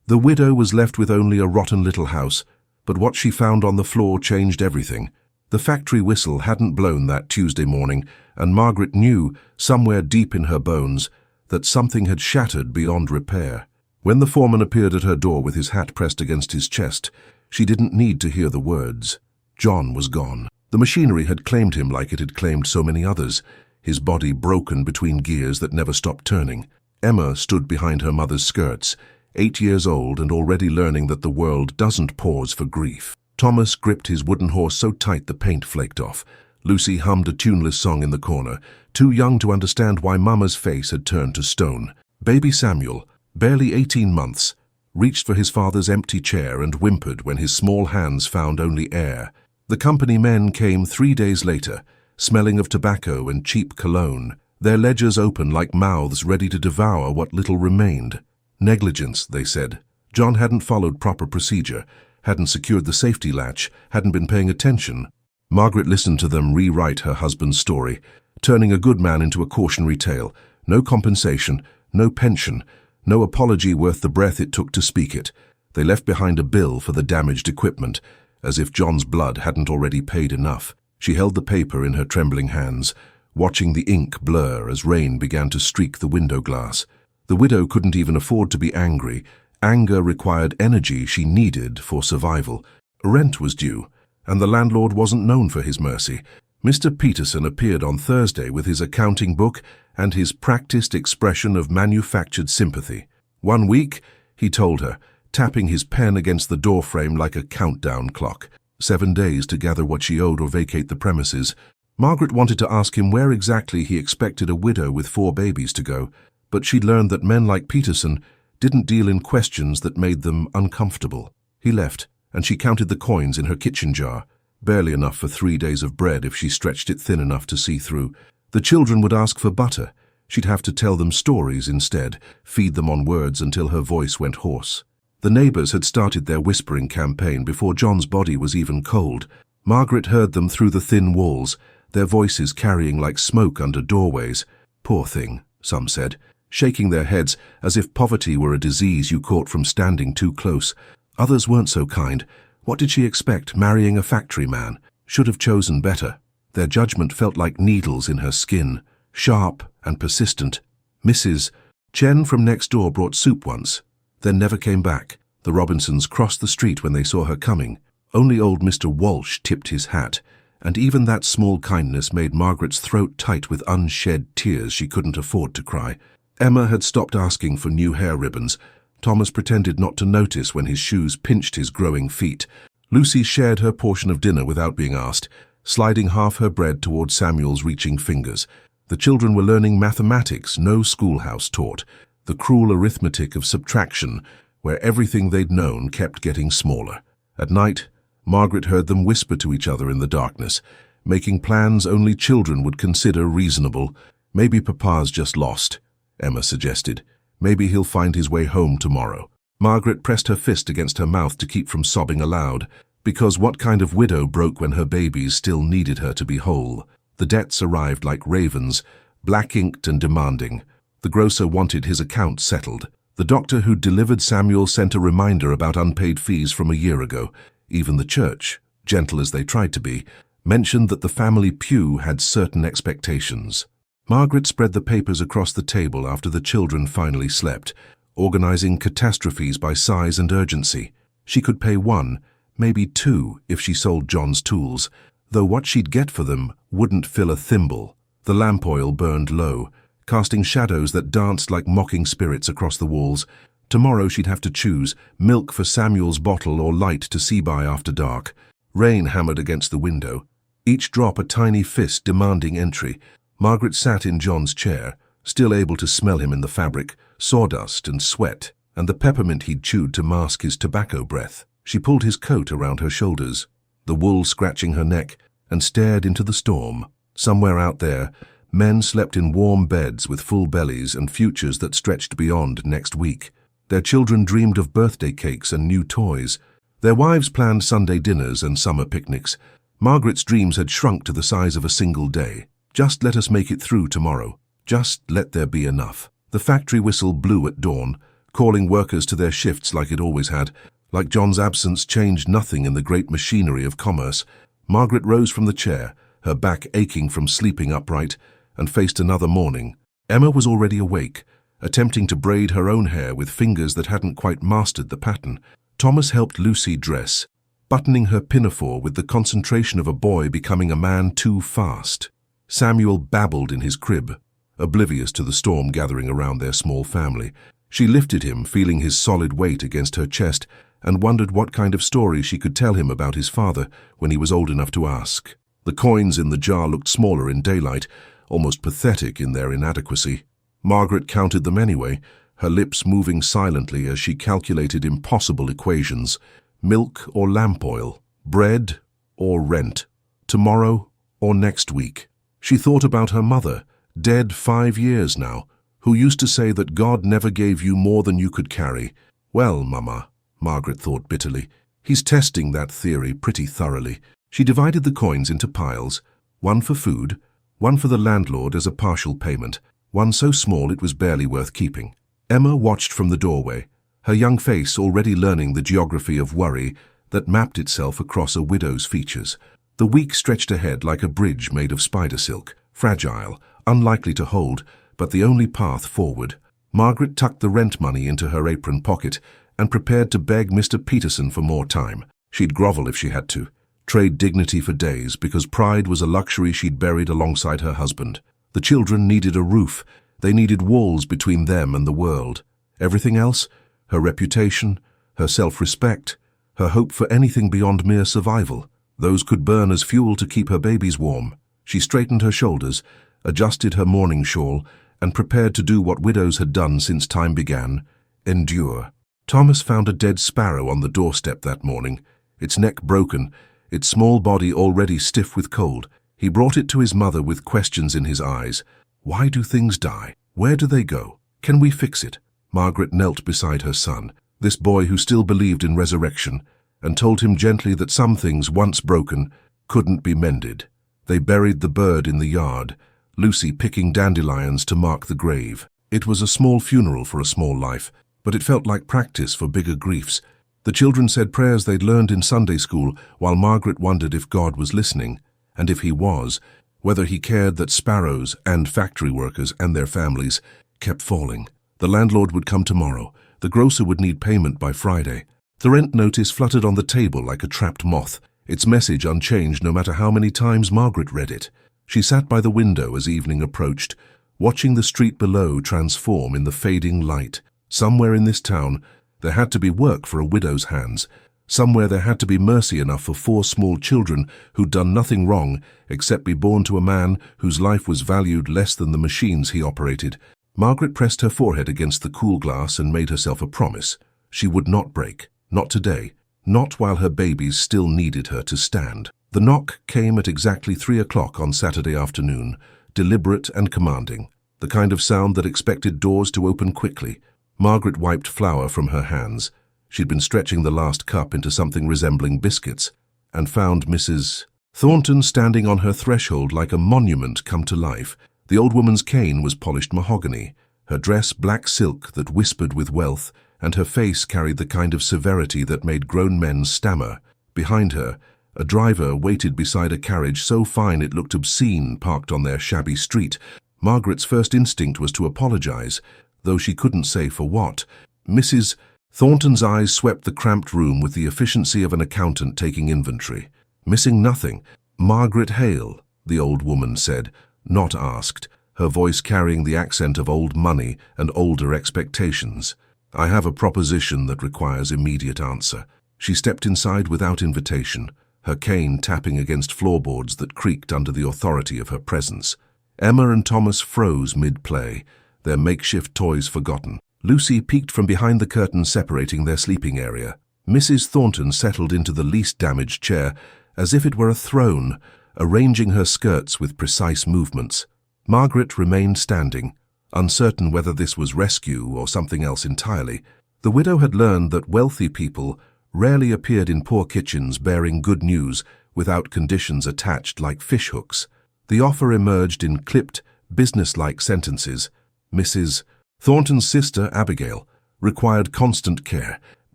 The widow was left with only a rotten little house, but what she found on the floor changed everything. The factory whistle hadn't blown that Tuesday morning, and Margaret knew, somewhere deep in her bones, that something had shattered beyond repair. When the foreman appeared at her door with his hat pressed against his chest, she didn't need to hear the words. John was gone. The machinery had claimed him like it had claimed so many others, his body broken between gears that never stopped turning. Emma stood behind her mother's skirts, 8 years old and already learning that the world doesn't pause for grief. Thomas gripped his wooden horse so tight the paint flaked off. Lucy hummed a tuneless song in the corner, too young to understand why Mama's face had turned to stone. Baby Samuel, barely 18 months, reached for his father's empty chair and whimpered when his small hands found only air. The company men came 3 days later, smelling of tobacco and cheap cologne, their ledgers open like mouths ready to devour what little remained. Negligence, they said. John hadn't followed proper procedure, hadn't secured the safety latch, hadn't been paying attention. Margaret listened to them rewrite her husband's story, turning a good man into a cautionary tale. No compensation, no pension, no apology worth the breath it took to speak it. They left behind a bill for the damaged equipment, as if John's blood hadn't already paid enough. She held the paper in her trembling hands, watching the ink blur as rain began to streak the window glass. The widow couldn't even afford to be angry. Anger required energy she needed for survival. Rent was due, and the landlord wasn't known for his mercy. Mr. Peterson appeared on Thursday with his accounting book and his practiced expression of manufactured sympathy. 1 week, he told her, tapping his pen against the doorframe like a countdown clock. 7 days to gather what she owed or vacate the premises. Margaret wanted to ask him where exactly he expected a widow with 4 babies to go, but she'd learned that men like Peterson didn't deal in questions that made them uncomfortable. He left, and she counted the coins in her kitchen jar, barely enough for 3 days of bread if she stretched it thin enough to see through. The children would ask for butter. She'd have to tell them stories instead, feed them on words until her voice went hoarse. The neighbors had started their whispering campaign before John's body was even cold. Margaret heard them through the thin walls, their voices carrying like smoke under doorways. Poor thing, some said, shaking their heads as if poverty were a disease you caught from standing too close. Others weren't so kind. What did she expect, marrying a factory man? Should have chosen better. Their judgment felt like needles in her skin, sharp and persistent. Mrs. Chen from next door brought soup once, then never came back. The Robinsons crossed the street when they saw her coming. Only old Mr. Walsh tipped his hat, and even that small kindness made Margaret's throat tight with unshed tears she couldn't afford to cry. Emma had stopped asking for new hair ribbons. Thomas pretended not to notice when his shoes pinched his growing feet. Lucy shared her portion of dinner without being asked, sliding half her bread toward Samuel's reaching fingers. The children were learning mathematics no schoolhouse taught, the cruel arithmetic of subtraction, where everything they'd known kept getting smaller. At night, Margaret heard them whisper to each other in the darkness, making plans only children would consider reasonable. Maybe Papa's just lost, Emma suggested. Maybe he'll find his way home tomorrow. Margaret pressed her fist against her mouth to keep from sobbing aloud, because what kind of widow broke when her babies still needed her to be whole? The debts arrived like ravens, black-inked and demanding. The grocer wanted his account settled. The doctor who'd delivered Samuel sent a reminder about unpaid fees from a year ago. Even the church, gentle as they tried to be, mentioned that the family pew had certain expectations. Margaret spread the papers across the table after the children finally slept, organizing catastrophes by size and urgency. She could pay 1, maybe 2 if she sold John's tools, though what she'd get for them wouldn't fill a thimble. The lamp oil burned low, casting shadows that danced like mocking spirits across the walls. Tomorrow she'd have to choose, milk for Samuel's bottle or light to see by after dark. Rain hammered against the window, each drop a tiny fist demanding entry. Margaret sat in John's chair, still able to smell him in the fabric, sawdust and sweat, and the peppermint he'd chewed to mask his tobacco breath. She pulled his coat around her shoulders, the wool scratching her neck, and stared into the storm. Somewhere out there, men slept in warm beds with full bellies and futures that stretched beyond next week. Their children dreamed of birthday cakes and new toys. Their wives planned Sunday dinners and summer picnics. Margaret's dreams had shrunk to the size of a single day. Just let us make it through tomorrow. Just let there be enough. The factory whistle blew at dawn, calling workers to their shifts like it always had. Like John's absence changed nothing in the great machinery of commerce. Margaret rose from the chair, her back aching from sleeping upright, and faced another morning. Emma was already awake, attempting to braid her own hair with fingers that hadn't quite mastered the pattern. Thomas helped Lucy dress, buttoning her pinafore with the concentration of a boy becoming a man too fast. Samuel babbled in his crib, oblivious to the storm gathering around their small family. She lifted him, feeling his solid weight against her chest, and wondered what kind of story she could tell him about his father when he was old enough to ask. The coins in the jar looked smaller in daylight, almost pathetic in their inadequacy. Margaret counted them anyway, her lips moving silently as she calculated impossible equations. Milk or lamp oil, bread or rent, tomorrow or next week. She thought about her mother, dead 5 years now, who used to say that God never gave you more than you could carry. Well, Mama, Margaret thought bitterly, he's testing that theory pretty thoroughly. She divided the coins into piles, one for food, one for the landlord as a partial payment, one so small it was barely worth keeping. Emma watched from the doorway, her young face already learning the geography of worry that mapped itself across a widow's features. The week stretched ahead like a bridge made of spider silk, fragile, unlikely to hold, but the only path forward. Margaret tucked the rent money into her apron pocket and prepared to beg Mr. Peterson for more time. She'd grovel if she had to, trade dignity for days, because pride was a luxury she'd buried alongside her husband. The children needed a roof. They needed walls between them and the world. Everything else, her reputation, her self-respect, her hope for anything beyond mere survival, those could burn as fuel to keep her babies warm. She straightened her shoulders, adjusted her mourning shawl, and prepared to do what widows had done since time began, endure. Thomas found a dead sparrow on the doorstep that morning, its neck broken, its small body already stiff with cold. He brought it to his mother with questions in his eyes. Why do things die? Where do they go? Can we fix it? Margaret knelt beside her son, this boy who still believed in resurrection, and told him gently that some things, once broken, couldn't be mended. They buried the bird in the yard, Lucy picking dandelions to mark the grave. It was a small funeral for a small life, but it felt like practice for bigger griefs. The children said prayers they'd learned in Sunday school, while Margaret wondered if God was listening, and if he was, whether he cared that sparrows and factory workers and their families kept falling. The landlord would come tomorrow. The grocer would need payment by Friday. The rent notice fluttered on the table like a trapped moth, its message unchanged no matter how many times Margaret read it. She sat by the window as evening approached, watching the street below transform in the fading light. Somewhere in this town, there had to be work for a widow's hands. Somewhere there had to be mercy enough for 4 small children who'd done nothing wrong except be born to a man whose life was valued less than the machines he operated. Margaret pressed her forehead against the cool glass and made herself a promise. She would not break. Not today. Not while her babies still needed her to stand. The knock came at exactly 3 o'clock on Saturday afternoon, deliberate and commanding, the kind of sound that expected doors to open quickly. Margaret wiped flour from her hands. She'd been stretching the last cup into something resembling biscuits, and found Mrs. Thornton standing on her threshold like a monument come to life. The old woman's cane was polished mahogany, her dress black silk that whispered with wealth, and her face carried the kind of severity that made grown men stammer. Behind her, a driver waited beside a carriage so fine it looked obscene parked on their shabby street. Margaret's first instinct was to apologize, though she couldn't say for what. Mrs. Thornton's eyes swept the cramped room with the efficiency of an accountant taking inventory. Missing nothing. Margaret Hale, the old woman said, not asked, her voice carrying the accent of old money and older expectations. I have a proposition that requires immediate answer. She stepped inside without invitation, her cane tapping against floorboards that creaked under the authority of her presence. Emma and Thomas froze mid-play, their makeshift toys forgotten. Lucy peeked from behind the curtain separating their sleeping area. Mrs. Thornton settled into the least damaged chair, as if it were a throne, arranging her skirts with precise movements. Margaret remained standing, uncertain whether this was rescue or something else entirely. The widow had learned that wealthy people rarely appeared in poor kitchens bearing good news without conditions attached like fishhooks. The offer emerged in clipped, business-like sentences. Mrs. Thornton's sister, Abigail, required constant care,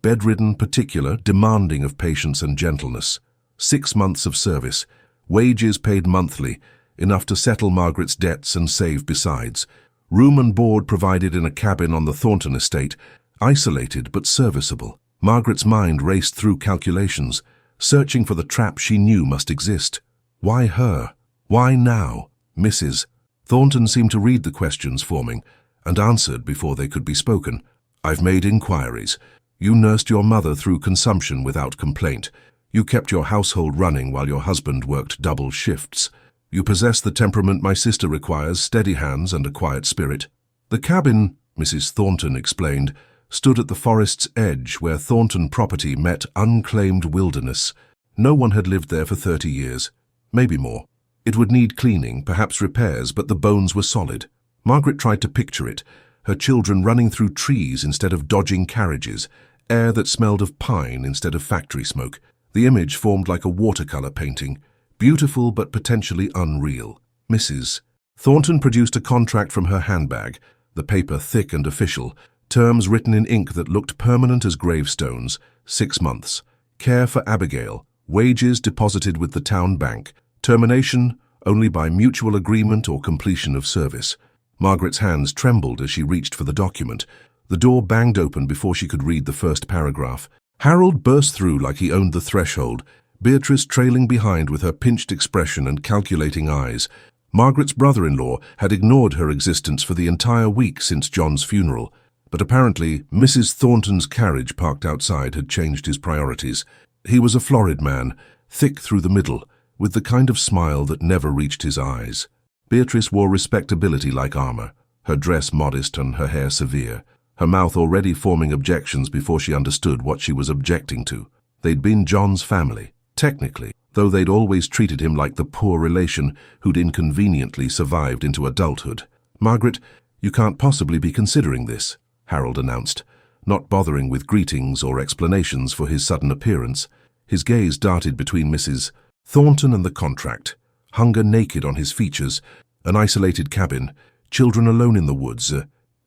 bedridden, particular, demanding of patience and gentleness. 6 months of service, wages paid monthly, enough to settle Margaret's debts and save besides. Room and board provided in a cabin on the Thornton estate, isolated but serviceable. Margaret's mind raced through calculations, searching for the trap she knew must exist. Why her? Why now? Mrs. Thornton seemed to read the questions forming, and answered before they could be spoken. I've made inquiries. You nursed your mother through consumption without complaint. You kept your household running while your husband worked double shifts. You possess the temperament my sister requires, steady hands and a quiet spirit. The cabin, Mrs. Thornton explained, stood at the forest's edge where Thornton property met unclaimed wilderness. No one had lived there for 30 years, maybe more. It would need cleaning, perhaps repairs, but the bones were solid. Margaret tried to picture it, her children running through trees instead of dodging carriages, air that smelled of pine instead of factory smoke. The image formed like a watercolor painting, beautiful but potentially unreal. Mrs. Thornton produced a contract from her handbag, the paper thick and official, terms written in ink that looked permanent as gravestones. 6 months. Care for Abigail. Wages deposited with the town bank. Termination only by mutual agreement or completion of service. Margaret's hands trembled as she reached for the document. The door banged open before she could read the first paragraph. Harold burst through like he owned the threshold, Beatrice trailing behind with her pinched expression and calculating eyes. Margaret's brother-in-law had ignored her existence for the entire week since John's funeral, but apparently Mrs. Thornton's carriage parked outside had changed his priorities. He was a florid man, thick through the middle, with the kind of smile that never reached his eyes. Beatrice wore respectability like armor, her dress modest and her hair severe, her mouth already forming objections before she understood what she was objecting to. They'd been John's family, technically, though they'd always treated him like the poor relation who'd inconveniently survived into adulthood. Margaret, you can't possibly be considering this, Harold announced, not bothering with greetings or explanations for his sudden appearance. His gaze darted between Mrs. Thornton and the contract, hunger naked on his features, an isolated cabin, children alone in the woods.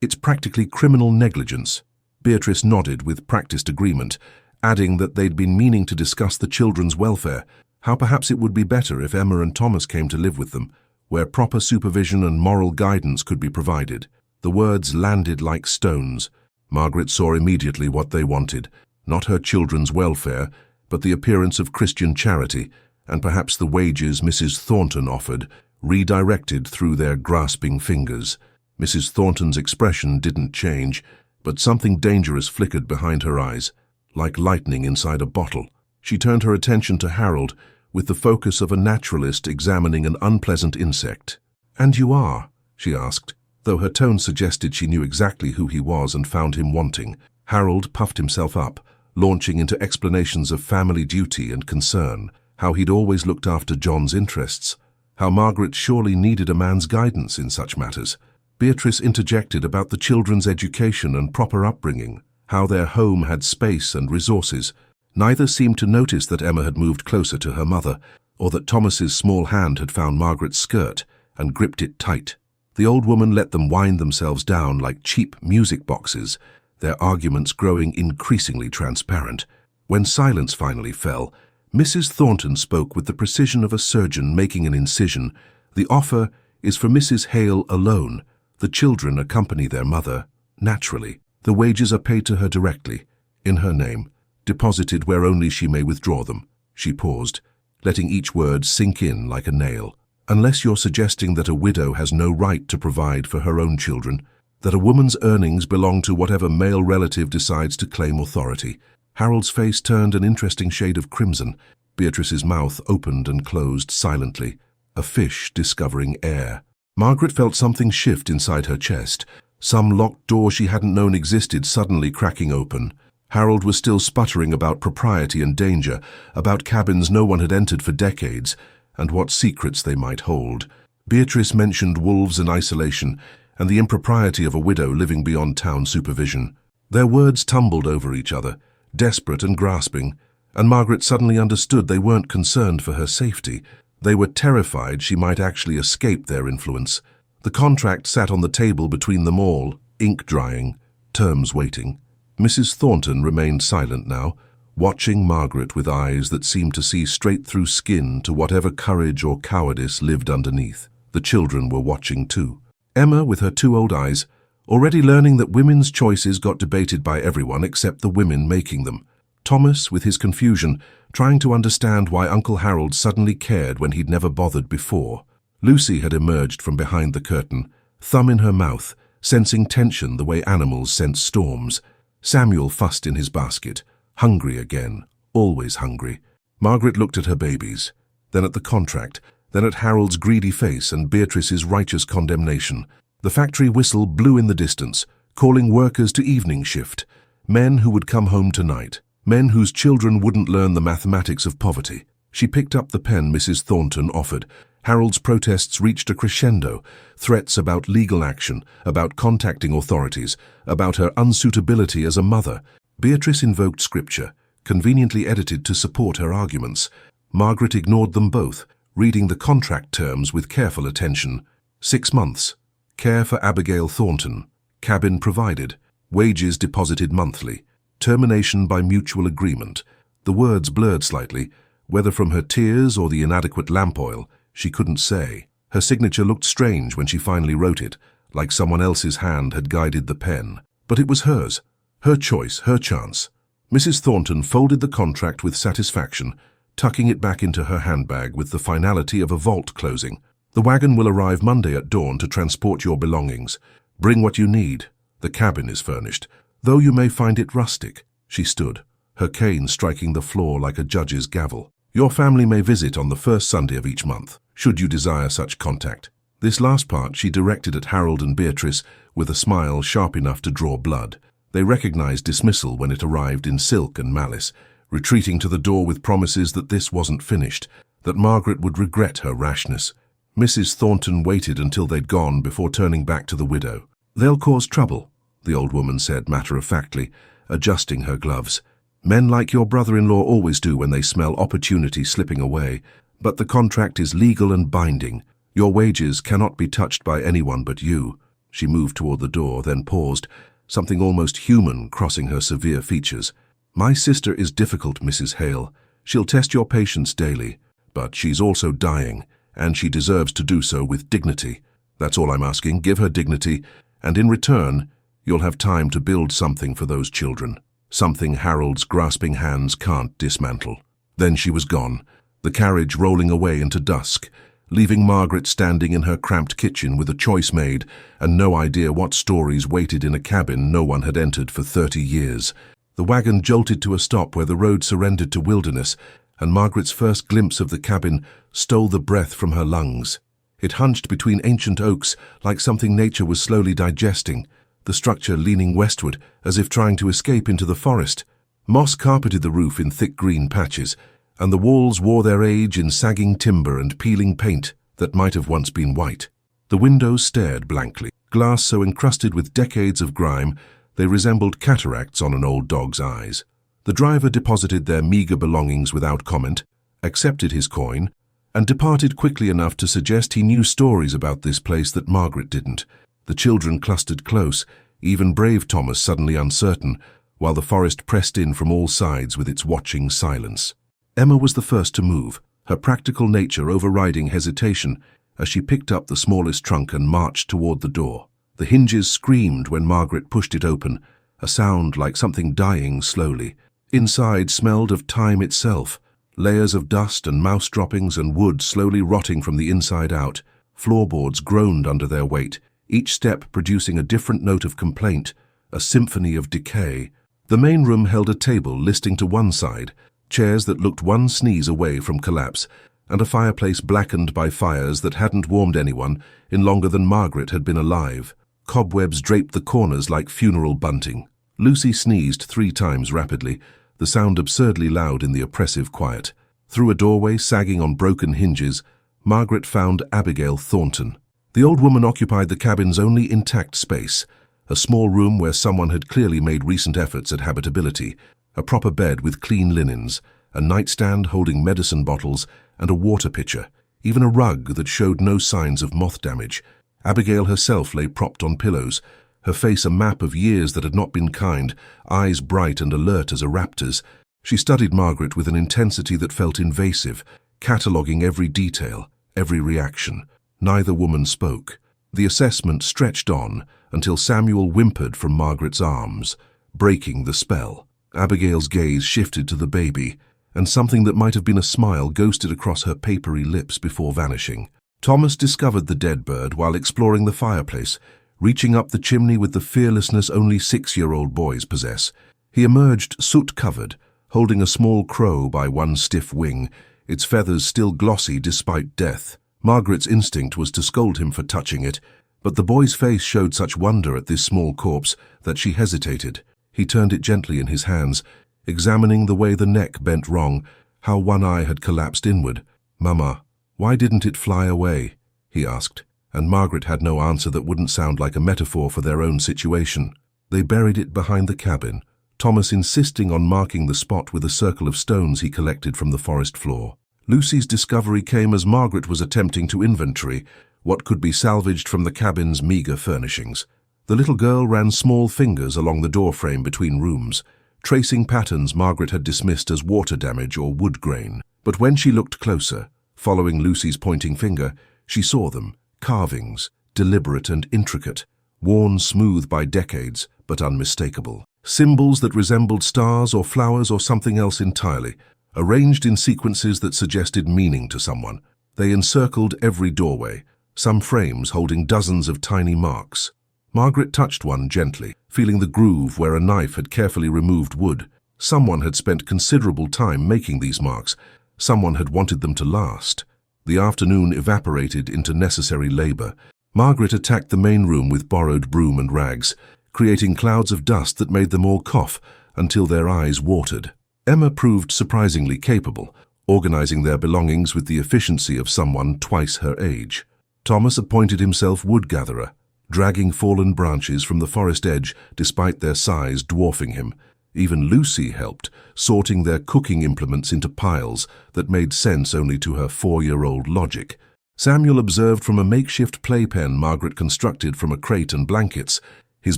It's practically criminal negligence. Beatrice nodded with practiced agreement, adding that they'd been meaning to discuss the children's welfare, how perhaps it would be better if Emma and Thomas came to live with them, where proper supervision and moral guidance could be provided. The words landed like stones. Margaret saw immediately what they wanted, not her children's welfare, but the appearance of Christian charity, and perhaps the wages Mrs. Thornton offered, redirected through their grasping fingers. Mrs. Thornton's expression didn't change, but something dangerous flickered behind her eyes, like lightning inside a bottle. She turned her attention to Harold, with the focus of a naturalist examining an unpleasant insect. "And you are?" she asked, though her tone suggested she knew exactly who he was and found him wanting. Harold puffed himself up, launching into explanations of family duty and concern, how he'd always looked after John's interests, how Margaret surely needed a man's guidance in such matters. Beatrice interjected about the children's education and proper upbringing, how their home had space and resources. Neither seemed to notice that Emma had moved closer to her mother, or that Thomas's small hand had found Margaret's skirt and gripped it tight. The old woman let them wind themselves down like cheap music boxes, their arguments growing increasingly transparent. When silence finally fell, Mrs. Thornton spoke with the precision of a surgeon making an incision. "The offer is for Mrs. Hale alone. The children accompany their mother, naturally. The wages are paid to her directly, in her name, deposited where only she may withdraw them." She paused, letting each word sink in like a nail. "Unless you're suggesting that a widow has no right to provide for her own children, that a woman's earnings belong to whatever male relative decides to claim authority." Harold's face turned an interesting shade of crimson. Beatrice's mouth opened and closed silently, a fish discovering air. Margaret felt something shift inside her chest, some locked door she hadn't known existed suddenly cracking open. Harold was still sputtering about propriety and danger, about cabins no one had entered for decades, and what secrets they might hold. Beatrice mentioned wolves and isolation, and the impropriety of a widow living beyond town supervision. Their words tumbled over each other, desperate and grasping, and Margaret suddenly understood they weren't concerned for her safety. They were terrified she might actually escape their influence. The contract sat on the table between them all, ink drying, terms waiting. Mrs. Thornton remained silent now, watching Margaret with eyes that seemed to see straight through skin to whatever courage or cowardice lived underneath. The children were watching too. Emma, with her two old eyes, already learning that women's choices got debated by everyone except the women making them. Thomas, with his confusion, trying to understand why Uncle Harold suddenly cared when he'd never bothered before. Lucy had emerged from behind the curtain, thumb in her mouth, sensing tension the way animals sense storms. Samuel fussed in his basket, hungry again, always hungry. Margaret looked at her babies, then at the contract, then at Harold's greedy face and Beatrice's righteous condemnation. The factory whistle blew in the distance, calling workers to evening shift, men who would come home tonight, men whose children wouldn't learn the mathematics of poverty. She picked up the pen Mrs. Thornton offered. Harold's protests reached a crescendo, threats about legal action, about contacting authorities, about her unsuitability as a mother. Beatrice invoked scripture, conveniently edited to support her arguments. Margaret ignored them both, reading the contract terms with careful attention. 6 months. Care for Abigail Thornton. Cabin provided. Wages deposited monthly. Termination by mutual agreement. The words blurred slightly, whether from her tears or the inadequate lamp oil, she couldn't say. Her signature looked strange when she finally wrote it, like someone else's hand had guided the pen. But it was hers. Her choice, her chance. Mrs. Thornton folded the contract with satisfaction, tucking it back into her handbag with the finality of a vault closing. The wagon will arrive Monday at dawn to transport your belongings. Bring what you need. The cabin is furnished, though you may find it rustic. She stood, her cane striking the floor like a judge's gavel. Your family may visit on the first Sunday of each month, should you desire such contact. This last part she directed at Harold and Beatrice with a smile sharp enough to draw blood. They recognized dismissal when it arrived in silk and malice, retreating to the door with promises that this wasn't finished, that Margaret would regret her rashness. Mrs. Thornton waited until they'd gone before turning back to the widow. They'll cause trouble, the old woman said matter-of-factly, adjusting her gloves. Men like your brother-in-law always do when they smell opportunity slipping away, but the contract is legal and binding. Your wages cannot be touched by anyone but you. She moved toward the door, then paused, something almost human crossing her severe features. My sister is difficult, Mrs. Hale. She'll test your patience daily, but she's also dying, and she deserves to do so with dignity. That's all I'm asking. Give her dignity, and in return, you'll have time to build something for those children. Something Harold's grasping hands can't dismantle. Then she was gone, the carriage rolling away into dusk, leaving Margaret standing in her cramped kitchen with a choice made and no idea what stories waited in a cabin no one had entered for 30 years. The wagon jolted to a stop where the road surrendered to wilderness, and Margaret's first glimpse of the cabin stole the breath from her lungs. It hunched between ancient oaks like something nature was slowly digesting, the structure leaning westward as if trying to escape into the forest. Moss carpeted the roof in thick green patches, and the walls wore their age in sagging timber and peeling paint that might have once been white. The windows stared blankly, glass so encrusted with decades of grime they resembled cataracts on an old dog's eyes. The driver deposited their meager belongings without comment, accepted his coin, and departed quickly enough to suggest he knew stories about this place that Margaret didn't. The children clustered close, even brave Thomas suddenly uncertain, while the forest pressed in from all sides with its watching silence. Emma was the first to move, her practical nature overriding hesitation as she picked up the smallest trunk and marched toward the door. The hinges screamed when Margaret pushed it open, a sound like something dying slowly. Inside smelled of time itself, layers of dust and mouse droppings and wood slowly rotting from the inside out. Floorboards groaned under their weight, each step producing a different note of complaint, a symphony of decay. The main room held a table listing to one side, chairs that looked one sneeze away from collapse, and a fireplace blackened by fires that hadn't warmed anyone in longer than Margaret had been alive. Cobwebs draped the corners like funeral bunting. Lucy sneezed 3 times rapidly, the sound absurdly loud in the oppressive quiet. Through a doorway sagging on broken hinges, Margaret found Abigail Thornton. The old woman occupied the cabin's only intact space, a small room where someone had clearly made recent efforts at habitability, a proper bed with clean linens, a nightstand holding medicine bottles and a water pitcher, even a rug that showed no signs of moth damage. Abigail herself lay propped on pillows, her face a map of years that had not been kind, eyes bright and alert as a raptor's. She studied Margaret with an intensity that felt invasive, cataloguing every detail, every reaction. Neither woman spoke. The assessment stretched on until Samuel whimpered from Margaret's arms, breaking the spell. Abigail's gaze shifted to the baby, and something that might have been a smile ghosted across her papery lips before vanishing. Thomas discovered the dead bird while exploring the fireplace, reaching up the chimney with the fearlessness only 6-year-old boys possess. He emerged soot-covered, holding a small crow by one stiff wing, its feathers still glossy despite death. Margaret's instinct was to scold him for touching it, but the boy's face showed such wonder at this small corpse that she hesitated. He turned it gently in his hands, examining the way the neck bent wrong, how one eye had collapsed inward. "Mama, why didn't it fly away?" he asked, and Margaret had no answer that wouldn't sound like a metaphor for their own situation. They buried it behind the cabin, Thomas insisting on marking the spot with a circle of stones he collected from the forest floor. Lucy's discovery came as Margaret was attempting to inventory what could be salvaged from the cabin's meager furnishings. The little girl ran small fingers along the doorframe between rooms, tracing patterns Margaret had dismissed as water damage or wood grain. But when she looked closer, following Lucy's pointing finger, she saw them, carvings, deliberate and intricate, worn smooth by decades, but unmistakable. Symbols that resembled stars or flowers or something else entirely, arranged in sequences that suggested meaning to someone. They encircled every doorway, some frames holding dozens of tiny marks. Margaret touched one gently, feeling the groove where a knife had carefully removed wood. Someone had spent considerable time making these marks. Someone had wanted them to last. The afternoon evaporated into necessary labor. Margaret attacked the main room with borrowed broom and rags, creating clouds of dust that made them all cough until their eyes watered. Emma proved surprisingly capable, organizing their belongings with the efficiency of someone twice her age. Thomas appointed himself wood-gatherer, dragging fallen branches from the forest edge despite their size dwarfing him. Even Lucy helped, sorting their cooking implements into piles that made sense only to her 4-year-old logic. Samuel observed from a makeshift playpen Margaret constructed from a crate and blankets, his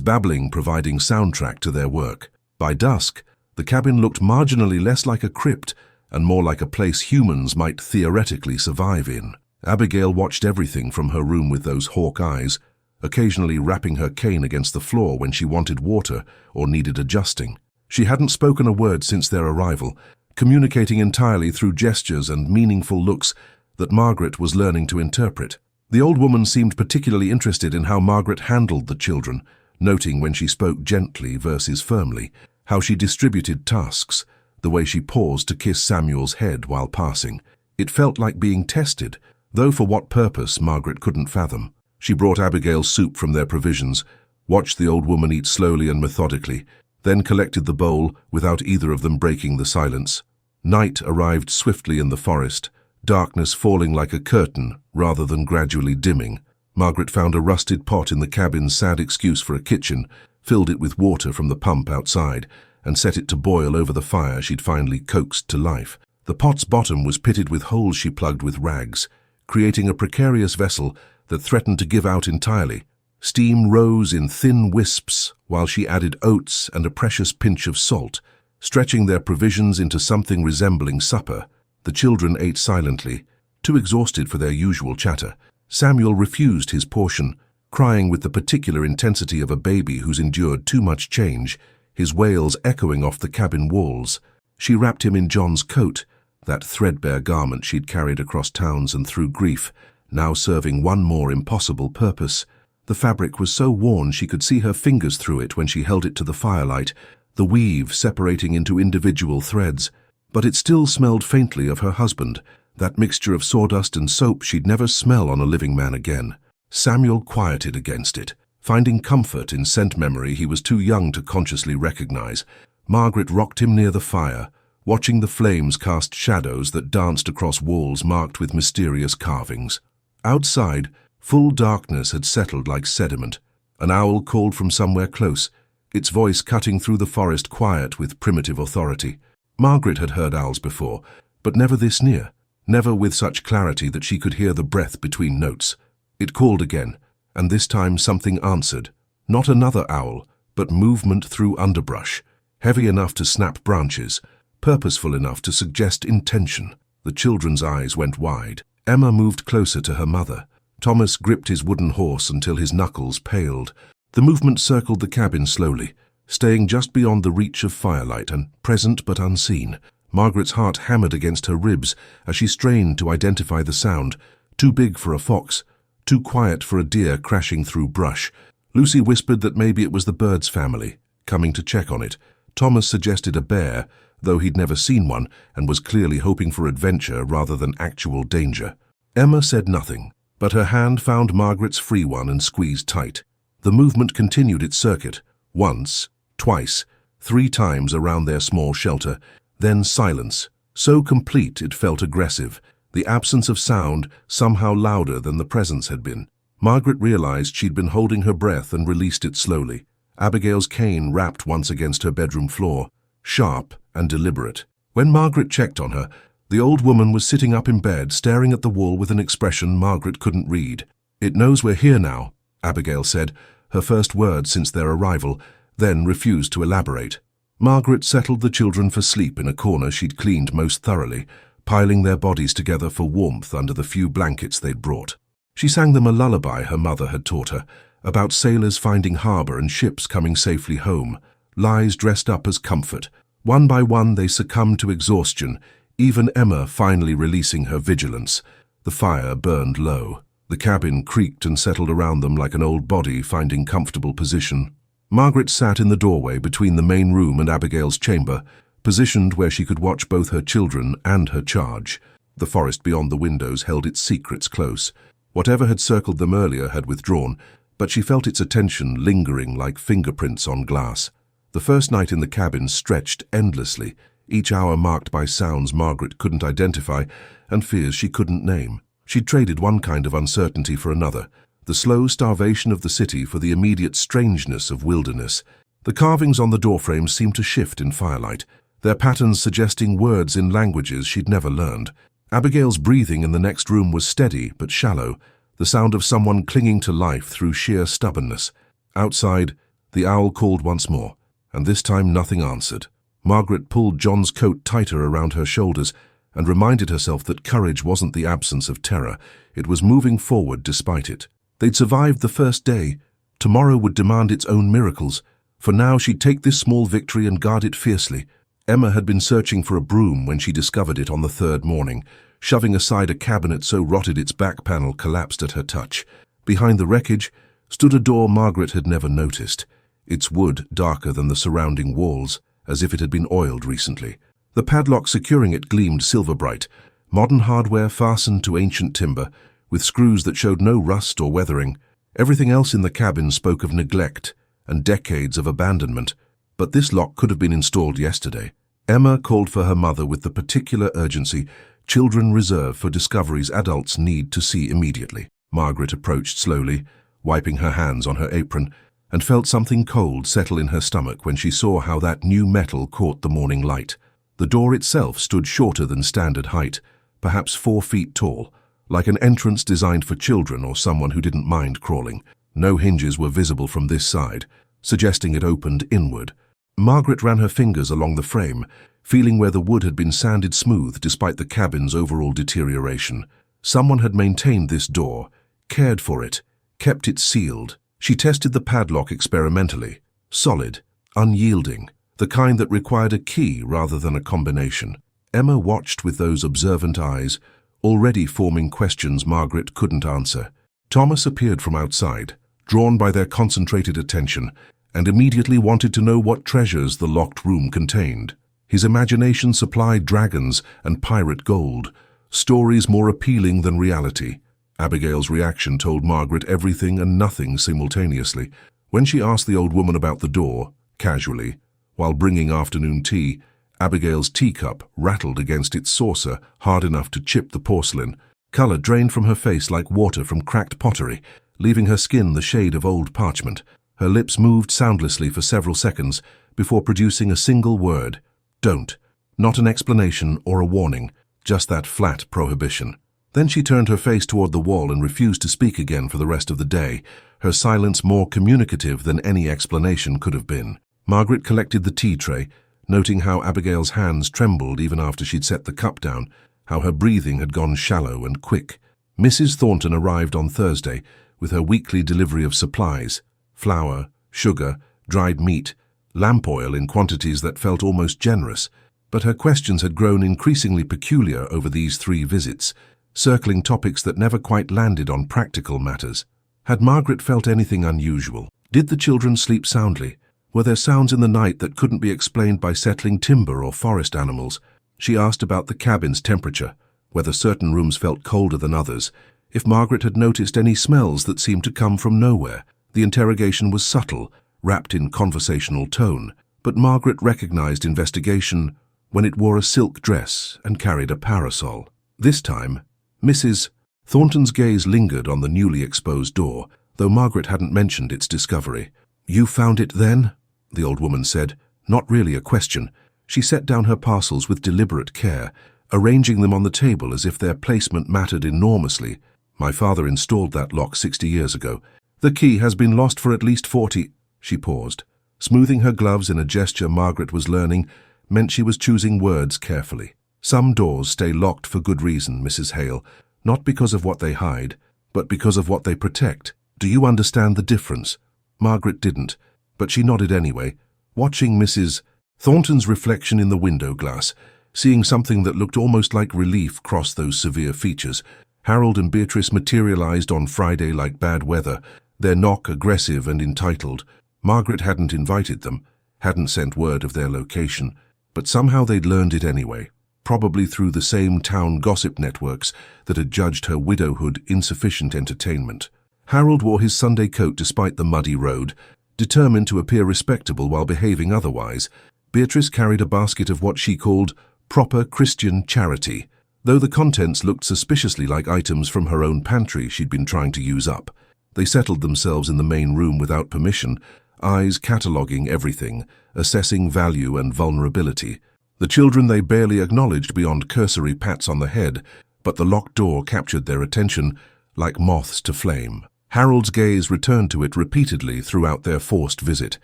babbling providing soundtrack to their work. By dusk, the cabin looked marginally less like a crypt and more like a place humans might theoretically survive in. Abigail watched everything from her room with those hawk eyes, occasionally rapping her cane against the floor when she wanted water or needed adjusting. She hadn't spoken a word since their arrival, communicating entirely through gestures and meaningful looks that Margaret was learning to interpret. The old woman seemed particularly interested in how Margaret handled the children, noting when she spoke gently versus firmly, how she distributed tasks, the way she paused to kiss Samuel's head while passing. It felt like being tested, though for what purpose Margaret couldn't fathom. She brought Abigail soup from their provisions, watched the old woman eat slowly and methodically, then collected the bowl without either of them breaking the silence. Night arrived swiftly in the forest, darkness falling like a curtain rather than gradually dimming. Margaret found a rusted pot in the cabin's sad excuse for a kitchen, filled it with water from the pump outside, and set it to boil over the fire she'd finally coaxed to life. The pot's bottom was pitted with holes she plugged with rags, creating a precarious vessel that threatened to give out entirely. Steam rose in thin wisps while she added oats and a precious pinch of salt, stretching their provisions into something resembling supper. The children ate silently, too exhausted for their usual chatter. Samuel refused his portion, crying with the particular intensity of a baby who's endured too much change, his wails echoing off the cabin walls. She wrapped him in John's coat, that threadbare garment she'd carried across towns and through grief, now serving one more impossible purpose. The fabric was so worn she could see her fingers through it when she held it to the firelight, the weave separating into individual threads. But it still smelled faintly of her husband, that mixture of sawdust and soap she'd never smell on a living man again. Samuel quieted against it, finding comfort in scent memory he was too young to consciously recognize. Margaret rocked him near the fire, watching the flames cast shadows that danced across walls marked with mysterious carvings. Outside, full darkness had settled like sediment. An owl called from somewhere close, its voice cutting through the forest quiet with primitive authority. Margaret had heard owls before, but never this near, never with such clarity that she could hear the breath between notes. It called again, and this time something answered, Not another owl, but movement through underbrush, heavy enough to snap branches, purposeful enough to suggest intention. The children's eyes went wide. Emma moved closer to her mother. Thomas gripped his wooden horse until his knuckles paled. The movement circled the cabin slowly, staying just beyond the reach of firelight and present but unseen. Margaret's heart hammered against her ribs as she strained to identify the sound, too big for a fox, too quiet for a deer crashing through brush. Lucy whispered that maybe it was the Birds family, coming to check on it. Thomas suggested a bear, though he'd never seen one and was clearly hoping for adventure rather than actual danger. Emma said nothing, but her hand found Margaret's free one and squeezed tight. The movement continued its circuit, once, twice, 3 times around their small shelter, then silence, so complete it felt aggressive, the absence of sound somehow louder than the presence had been. Margaret realized she'd been holding her breath and released it slowly. Abigail's cane rapped once against her bedroom floor, sharp and deliberate. When Margaret checked on her, the old woman was sitting up in bed, staring at the wall with an expression Margaret couldn't read. "It knows we're here now," Abigail said, her first word since their arrival, then refused to elaborate. Margaret settled the children for sleep in a corner she'd cleaned most thoroughly, piling their bodies together for warmth under the few blankets they'd brought. She sang them a lullaby her mother had taught her, about sailors finding harbor and ships coming safely home, lies dressed up as comfort. One by one they succumbed to exhaustion, even Emma finally releasing her vigilance. The fire burned low. The cabin creaked and settled around them like an old body finding comfortable position. Margaret sat in the doorway between the main room and Abigail's chamber, positioned where she could watch both her children and her charge. The forest beyond the windows held its secrets close. Whatever had circled them earlier had withdrawn, but she felt its attention lingering like fingerprints on glass. The first night in the cabin stretched endlessly, each hour marked by sounds Margaret couldn't identify and fears she couldn't name. She'd traded one kind of uncertainty for another, the slow starvation of the city for the immediate strangeness of wilderness. The carvings on the doorframes seemed to shift in firelight, their patterns suggesting words in languages she'd never learned. Abigail's breathing in the next room was steady but shallow, the sound of someone clinging to life through sheer stubbornness. Outside, the owl called once more, and this time nothing answered. Margaret pulled John's coat tighter around her shoulders and reminded herself that courage wasn't the absence of terror, it was moving forward despite it. They'd survived the first day. Tomorrow would demand its own miracles. For now she'd take this small victory and guard it fiercely. Emma had been searching for a broom when she discovered it on the 3rd morning, shoving aside a cabinet so rotted its back panel collapsed at her touch. Behind the wreckage stood a door Margaret had never noticed, its wood darker than the surrounding walls, as if it had been oiled recently. The padlock securing it gleamed silver-bright, modern hardware fastened to ancient timber, with screws that showed no rust or weathering. Everything else in the cabin spoke of neglect and decades of abandonment, but this lock could have been installed yesterday. Emma called for her mother with the particular urgency children reserve for discoveries adults need to see immediately. Margaret approached slowly, wiping her hands on her apron, and felt something cold settle in her stomach when she saw how that new metal caught the morning light. The door itself stood shorter than standard height, perhaps 4 feet tall, like an entrance designed for children or someone who didn't mind crawling. No hinges were visible from this side, suggesting it opened inward. Margaret ran her fingers along the frame, feeling where the wood had been sanded smooth despite the cabin's overall deterioration. Someone had maintained this door, cared for it, kept it sealed. She tested the padlock experimentally. Solid, unyielding, the kind that required a key rather than a combination. Emma watched with those observant eyes, already forming questions Margaret couldn't answer. Thomas appeared from outside, drawn by their concentrated attention, and immediately wanted to know what treasures the locked room contained. His imagination supplied dragons and pirate gold, stories more appealing than reality. Abigail's reaction told Margaret everything and nothing simultaneously. When she asked the old woman about the door, casually, while bringing afternoon tea, Abigail's teacup rattled against its saucer hard enough to chip the porcelain. Color drained from her face like water from cracked pottery, leaving her skin the shade of old parchment. Her lips moved soundlessly for several seconds before producing a single word. Don't. Not an explanation or a warning, just that flat prohibition. Then she turned her face toward the wall and refused to speak again for the rest of the day, her silence more communicative than any explanation could have been. Margaret collected the tea tray, noting how Abigail's hands trembled even after she'd set the cup down, how her breathing had gone shallow and quick. Mrs. Thornton arrived on Thursday with her weekly delivery of supplies: flour, sugar, dried meat, lamp oil in quantities that felt almost generous. But her questions had grown increasingly peculiar over these 3 visits, circling topics that never quite landed on practical matters. Had Margaret felt anything unusual? Did the children sleep soundly? Were there sounds in the night that couldn't be explained by settling timber or forest animals? She asked about the cabin's temperature, whether certain rooms felt colder than others, if Margaret had noticed any smells that seemed to come from nowhere. The interrogation was subtle, wrapped in conversational tone, but Margaret recognized investigation when it wore a silk dress and carried a parasol. This time, Mrs. Thornton's gaze lingered on the newly exposed door, though Margaret hadn't mentioned its discovery. "You found it then?" the old woman said, not really a question. She set down her parcels with deliberate care, arranging them on the table as if their placement mattered enormously. "My father installed that lock 60 years ago. The key has been lost for at least 40. She paused. Smoothing her gloves in a gesture Margaret was learning meant she was choosing words carefully. "Some doors stay locked for good reason, Mrs. Hale, not because of what they hide, but because of what they protect. Do you understand the difference?" Margaret didn't, but she nodded anyway, watching Mrs. Thornton's reflection in the window glass, seeing something that looked almost like relief cross those severe features. Harold and Beatrice materialized on Friday like bad weather, their knock aggressive and entitled. Margaret hadn't invited them, hadn't sent word of their location, but somehow they'd learned it anyway, probably through the same town gossip networks that had judged her widowhood insufficient entertainment. Harold wore his Sunday coat despite the muddy road, determined to appear respectable while behaving otherwise. Beatrice carried a basket of what she called proper Christian charity, though the contents looked suspiciously like items from her own pantry she'd been trying to use up. They settled themselves in the main room without permission, eyes cataloguing everything, assessing value and vulnerability. The children they barely acknowledged beyond cursory pats on the head, but the locked door captured their attention like moths to flame. Harold's gaze returned to it repeatedly throughout their forced visit,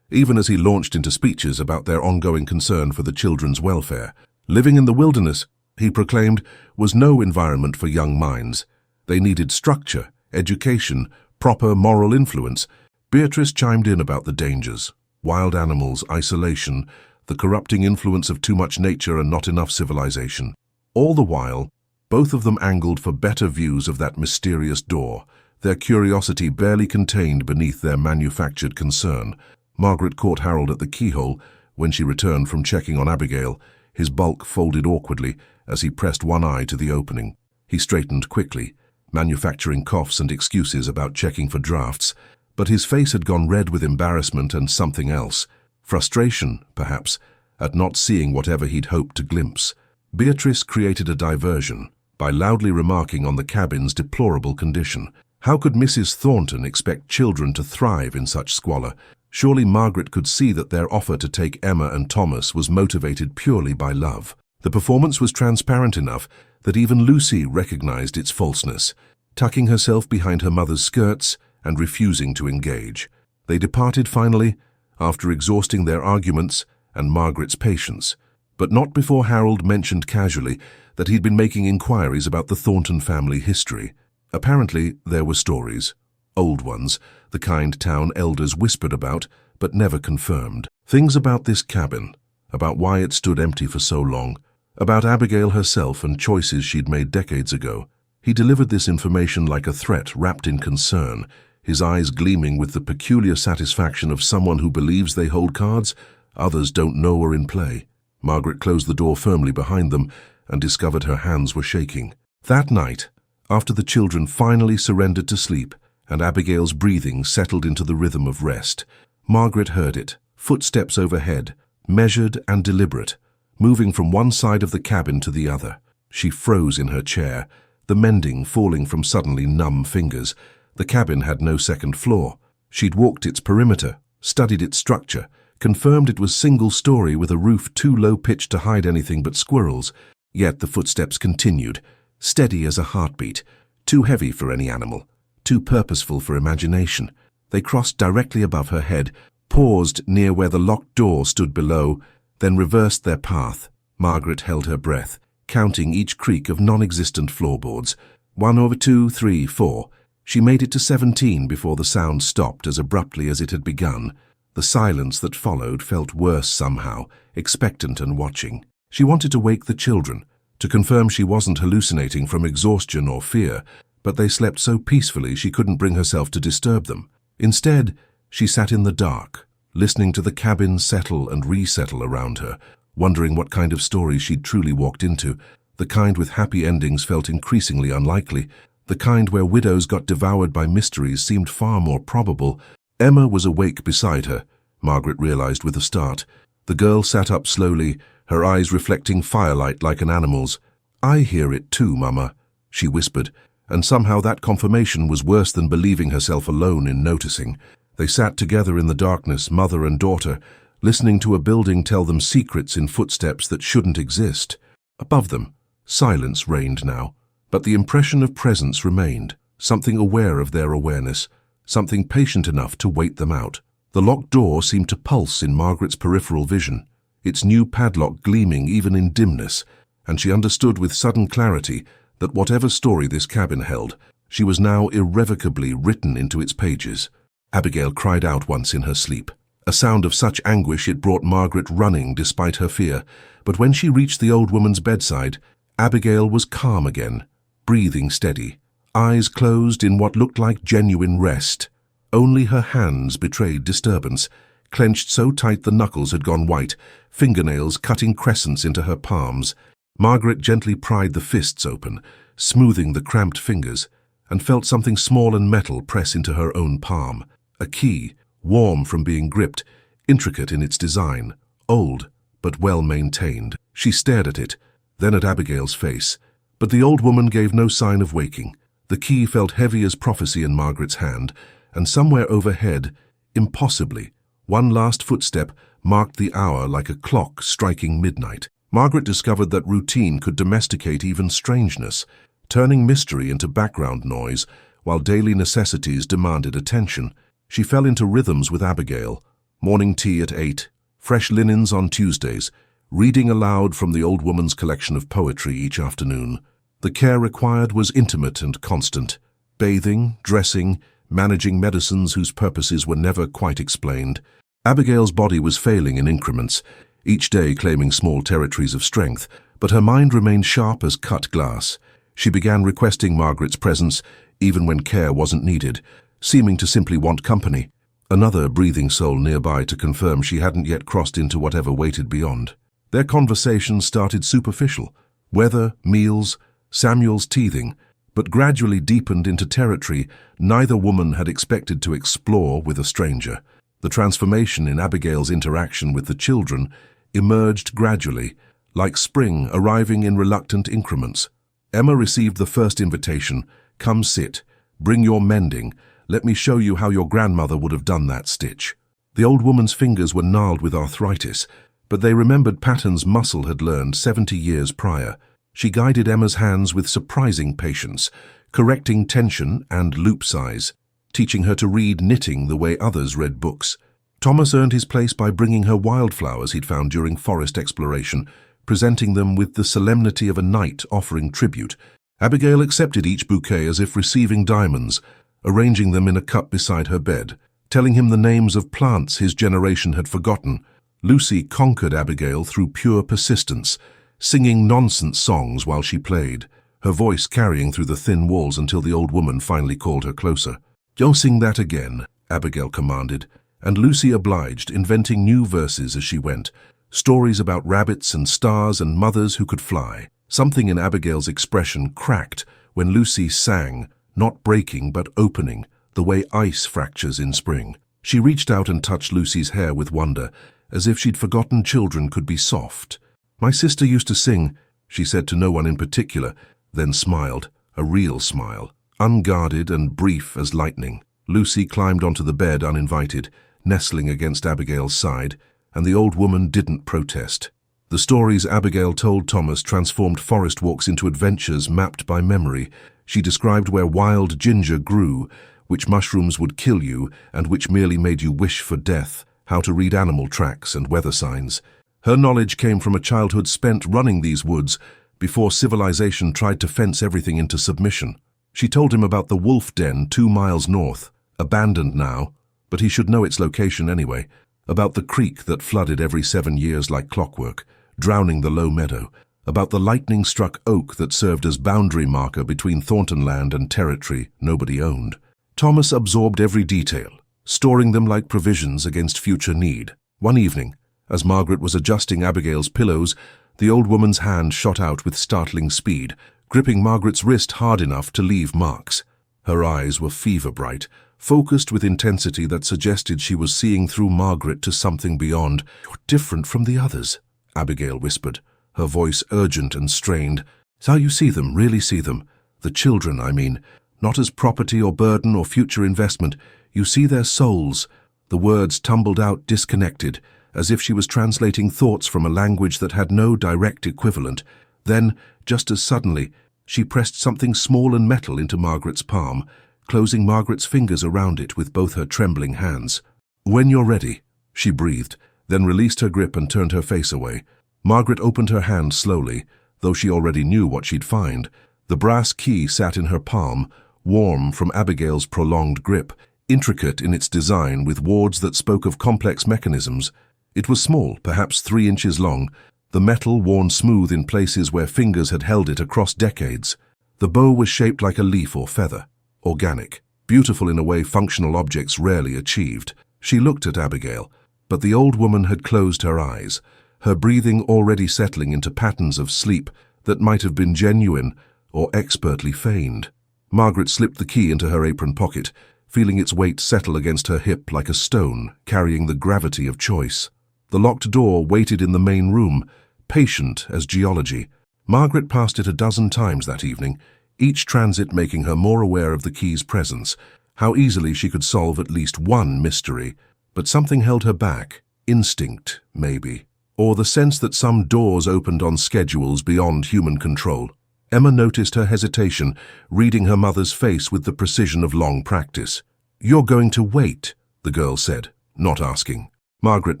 even as he launched into speeches about their ongoing concern for the children's welfare. Living in the wilderness, he proclaimed, was no environment for young minds. They needed structure, education, proper moral influence. Beatrice chimed in about the dangers: wild animals, isolation, the corrupting influence of too much nature and not enough civilization. All the while, both of them angled for better views of that mysterious door, their curiosity barely contained beneath their manufactured concern. Margaret caught Harold at the keyhole when she returned from checking on Abigail, his bulk folded awkwardly as he pressed one eye to the opening. He straightened quickly, manufacturing coughs and excuses about checking for drafts, but his face had gone red with embarrassment and something else. Frustration, perhaps, at not seeing whatever he'd hoped to glimpse. Beatrice created a diversion by loudly remarking on the cabin's deplorable condition. How could Mrs. Thornton expect children to thrive in such squalor? Surely Margaret could see that their offer to take Emma and Thomas was motivated purely by love. The performance was transparent enough that even Lucy recognized its falseness, tucking herself behind her mother's skirts and refusing to engage. They departed finally, after exhausting their arguments and Margaret's patience, but not before Harold mentioned casually that he'd been making inquiries about the Thornton family history. Apparently, there were stories, old ones, the kind town elders whispered about, but never confirmed. Things about this cabin, about why it stood empty for so long, about Abigail herself and choices she'd made decades ago. He delivered this information like a threat wrapped in concern, his eyes gleaming with the peculiar satisfaction of someone who believes they hold cards others don't know are in play. Margaret closed the door firmly behind them and discovered her hands were shaking. That night, after the children finally surrendered to sleep and Abigail's breathing settled into the rhythm of rest, Margaret heard it, footsteps overhead, measured and deliberate, moving from one side of the cabin to the other. She froze in her chair, the mending falling from suddenly numb fingers. The cabin had no second floor. She'd walked its perimeter, studied its structure, confirmed it was single-story with a roof too low-pitched to hide anything but squirrels. Yet the footsteps continued, steady as a heartbeat, too heavy for any animal, too purposeful for imagination. They crossed directly above her head, paused near where the locked door stood below, then reversed their path. Margaret held her breath, counting each creak of non-existent floorboards. 1 over 2, 3, 4. She made it to 17 before the sound stopped as abruptly as it had begun. The silence that followed felt worse somehow, expectant and watching. She wanted to wake the children, to confirm she wasn't hallucinating from exhaustion or fear, but they slept so peacefully she couldn't bring herself to disturb them. Instead, she sat in the dark, listening to the cabin settle and resettle around her, wondering what kind of story she'd truly walked into. The kind with happy endings felt increasingly unlikely. The kind where widows got devoured by mysteries seemed far more probable. Emma was awake beside her, Margaret realized with a start. The girl sat up slowly, her eyes reflecting firelight like an animal's. "I hear it too, Mama," she whispered, and somehow that confirmation was worse than believing herself alone in noticing. They sat together in the darkness, mother and daughter, listening to a building tell them secrets in footsteps that shouldn't exist. Above them, silence reigned now, but the impression of presence remained, something aware of their awareness, something patient enough to wait them out. The locked door seemed to pulse in Margaret's peripheral vision, its new padlock gleaming even in dimness, and she understood with sudden clarity that whatever story this cabin held, she was now irrevocably written into its pages. Abigail cried out once in her sleep, a sound of such anguish it brought Margaret running despite her fear. But when she reached the old woman's bedside, Abigail was calm again, breathing steady, eyes closed in what looked like genuine rest. Only her hands betrayed disturbance, clenched so tight the knuckles had gone white, fingernails cutting crescents into her palms. Margaret gently pried the fists open, smoothing the cramped fingers, and felt something small and metal press into her own palm. A key, warm from being gripped, intricate in its design, old but well maintained. She stared at it, then at Abigail's face, but the old woman gave no sign of waking. The key felt heavy as prophecy in Margaret's hand, and somewhere overhead, impossibly, one last footstep marked the hour like a clock striking midnight. Margaret discovered that routine could domesticate even strangeness, turning mystery into background noise while daily necessities demanded attention. She fell into rhythms with Abigail, morning tea at 8, fresh linens on Tuesdays, reading aloud from the old woman's collection of poetry each afternoon. The care required was intimate and constant, bathing, dressing, managing medicines whose purposes were never quite explained. Abigail's body was failing in increments, each day claiming small territories of strength, but her mind remained sharp as cut glass. She began requesting Margaret's presence, even when care wasn't needed, seeming to simply want company. Another breathing soul nearby to confirm she hadn't yet crossed into whatever waited beyond. Their conversation started superficial, weather, meals, Samuel's teething, but gradually deepened into territory neither woman had expected to explore with a stranger. The transformation in Abigail's interaction with the children emerged gradually, like spring arriving in reluctant increments. Emma received the first invitation, "Come sit, bring your mending, let me show you how your grandmother would have done that stitch." The old woman's fingers were gnarled with arthritis, but they remembered patterns muscle had learned 70 years prior. She guided Emma's hands with surprising patience, correcting tension and loop size, teaching her to read knitting the way others read books. Thomas earned his place by bringing her wildflowers he'd found during forest exploration, presenting them with the solemnity of a knight offering tribute. Abigail accepted each bouquet as if receiving diamonds, arranging them in a cup beside her bed, telling him the names of plants his generation had forgotten. Lucy conquered Abigail through pure persistence, singing nonsense songs while she played, her voice carrying through the thin walls until the old woman finally called her closer. "Don't sing that again," Abigail commanded, and Lucy obliged, inventing new verses as she went, stories about rabbits and stars and mothers who could fly. Something in Abigail's expression cracked when Lucy sang, not breaking but opening, the way ice fractures in spring. She reached out and touched Lucy's hair with wonder, as if she'd forgotten children could be soft. "My sister used to sing," she said to no one in particular, then smiled, a real smile, unguarded and brief as lightning. Lucy climbed onto the bed uninvited, nestling against Abigail's side, and the old woman didn't protest. The stories Abigail told Thomas transformed forest walks into adventures mapped by memory. She described where wild ginger grew, which mushrooms would kill you and which merely made you wish for death, how to read animal tracks and weather signs. Her knowledge came from a childhood spent running these woods before civilization tried to fence everything into submission. She told him about the wolf den 2 miles north, abandoned now, but he should know its location anyway, about the creek that flooded every 7 years like clockwork, drowning the low meadow, about the lightning-struck oak that served as boundary marker between Thornton land and territory nobody owned. Thomas absorbed every detail, storing them like provisions against future need. One evening, as Margaret was adjusting Abigail's pillows, the old woman's hand shot out with startling speed, gripping Margaret's wrist hard enough to leave marks. Her eyes were fever-bright, focused with intensity that suggested she was seeing through Margaret to something beyond. "You're different from the others," Abigail whispered, her voice urgent and strained. "It's how you see them, really see them. The children, I mean. Not as property or burden or future investment. You see their souls." The words tumbled out disconnected, as if she was translating thoughts from a language that had no direct equivalent. Then, just as suddenly, she pressed something small and metal into Margaret's palm, closing Margaret's fingers around it with both her trembling hands. "When you're ready," she breathed, then released her grip and turned her face away. Margaret opened her hand slowly, though she already knew what she'd find. The brass key sat in her palm, warm from Abigail's prolonged grip, intricate in its design with wards that spoke of complex mechanisms. It was small, perhaps 3 inches long, the metal worn smooth in places where fingers had held it across decades. The bow was shaped like a leaf or feather, organic, beautiful in a way functional objects rarely achieved. She looked at Abigail, but the old woman had closed her eyes, her breathing already settling into patterns of sleep that might have been genuine or expertly feigned. Margaret slipped the key into her apron pocket, feeling its weight settle against her hip like a stone, carrying the gravity of choice. The locked door waited in the main room, patient as geology. Margaret passed it 12 times that evening, each transit making her more aware of the key's presence, how easily she could solve at least one mystery. But something held her back, instinct, maybe, or the sense that some doors opened on schedules beyond human control. Emma noticed her hesitation, reading her mother's face with the precision of long practice. "You're going to wait," the girl said, not asking. Margaret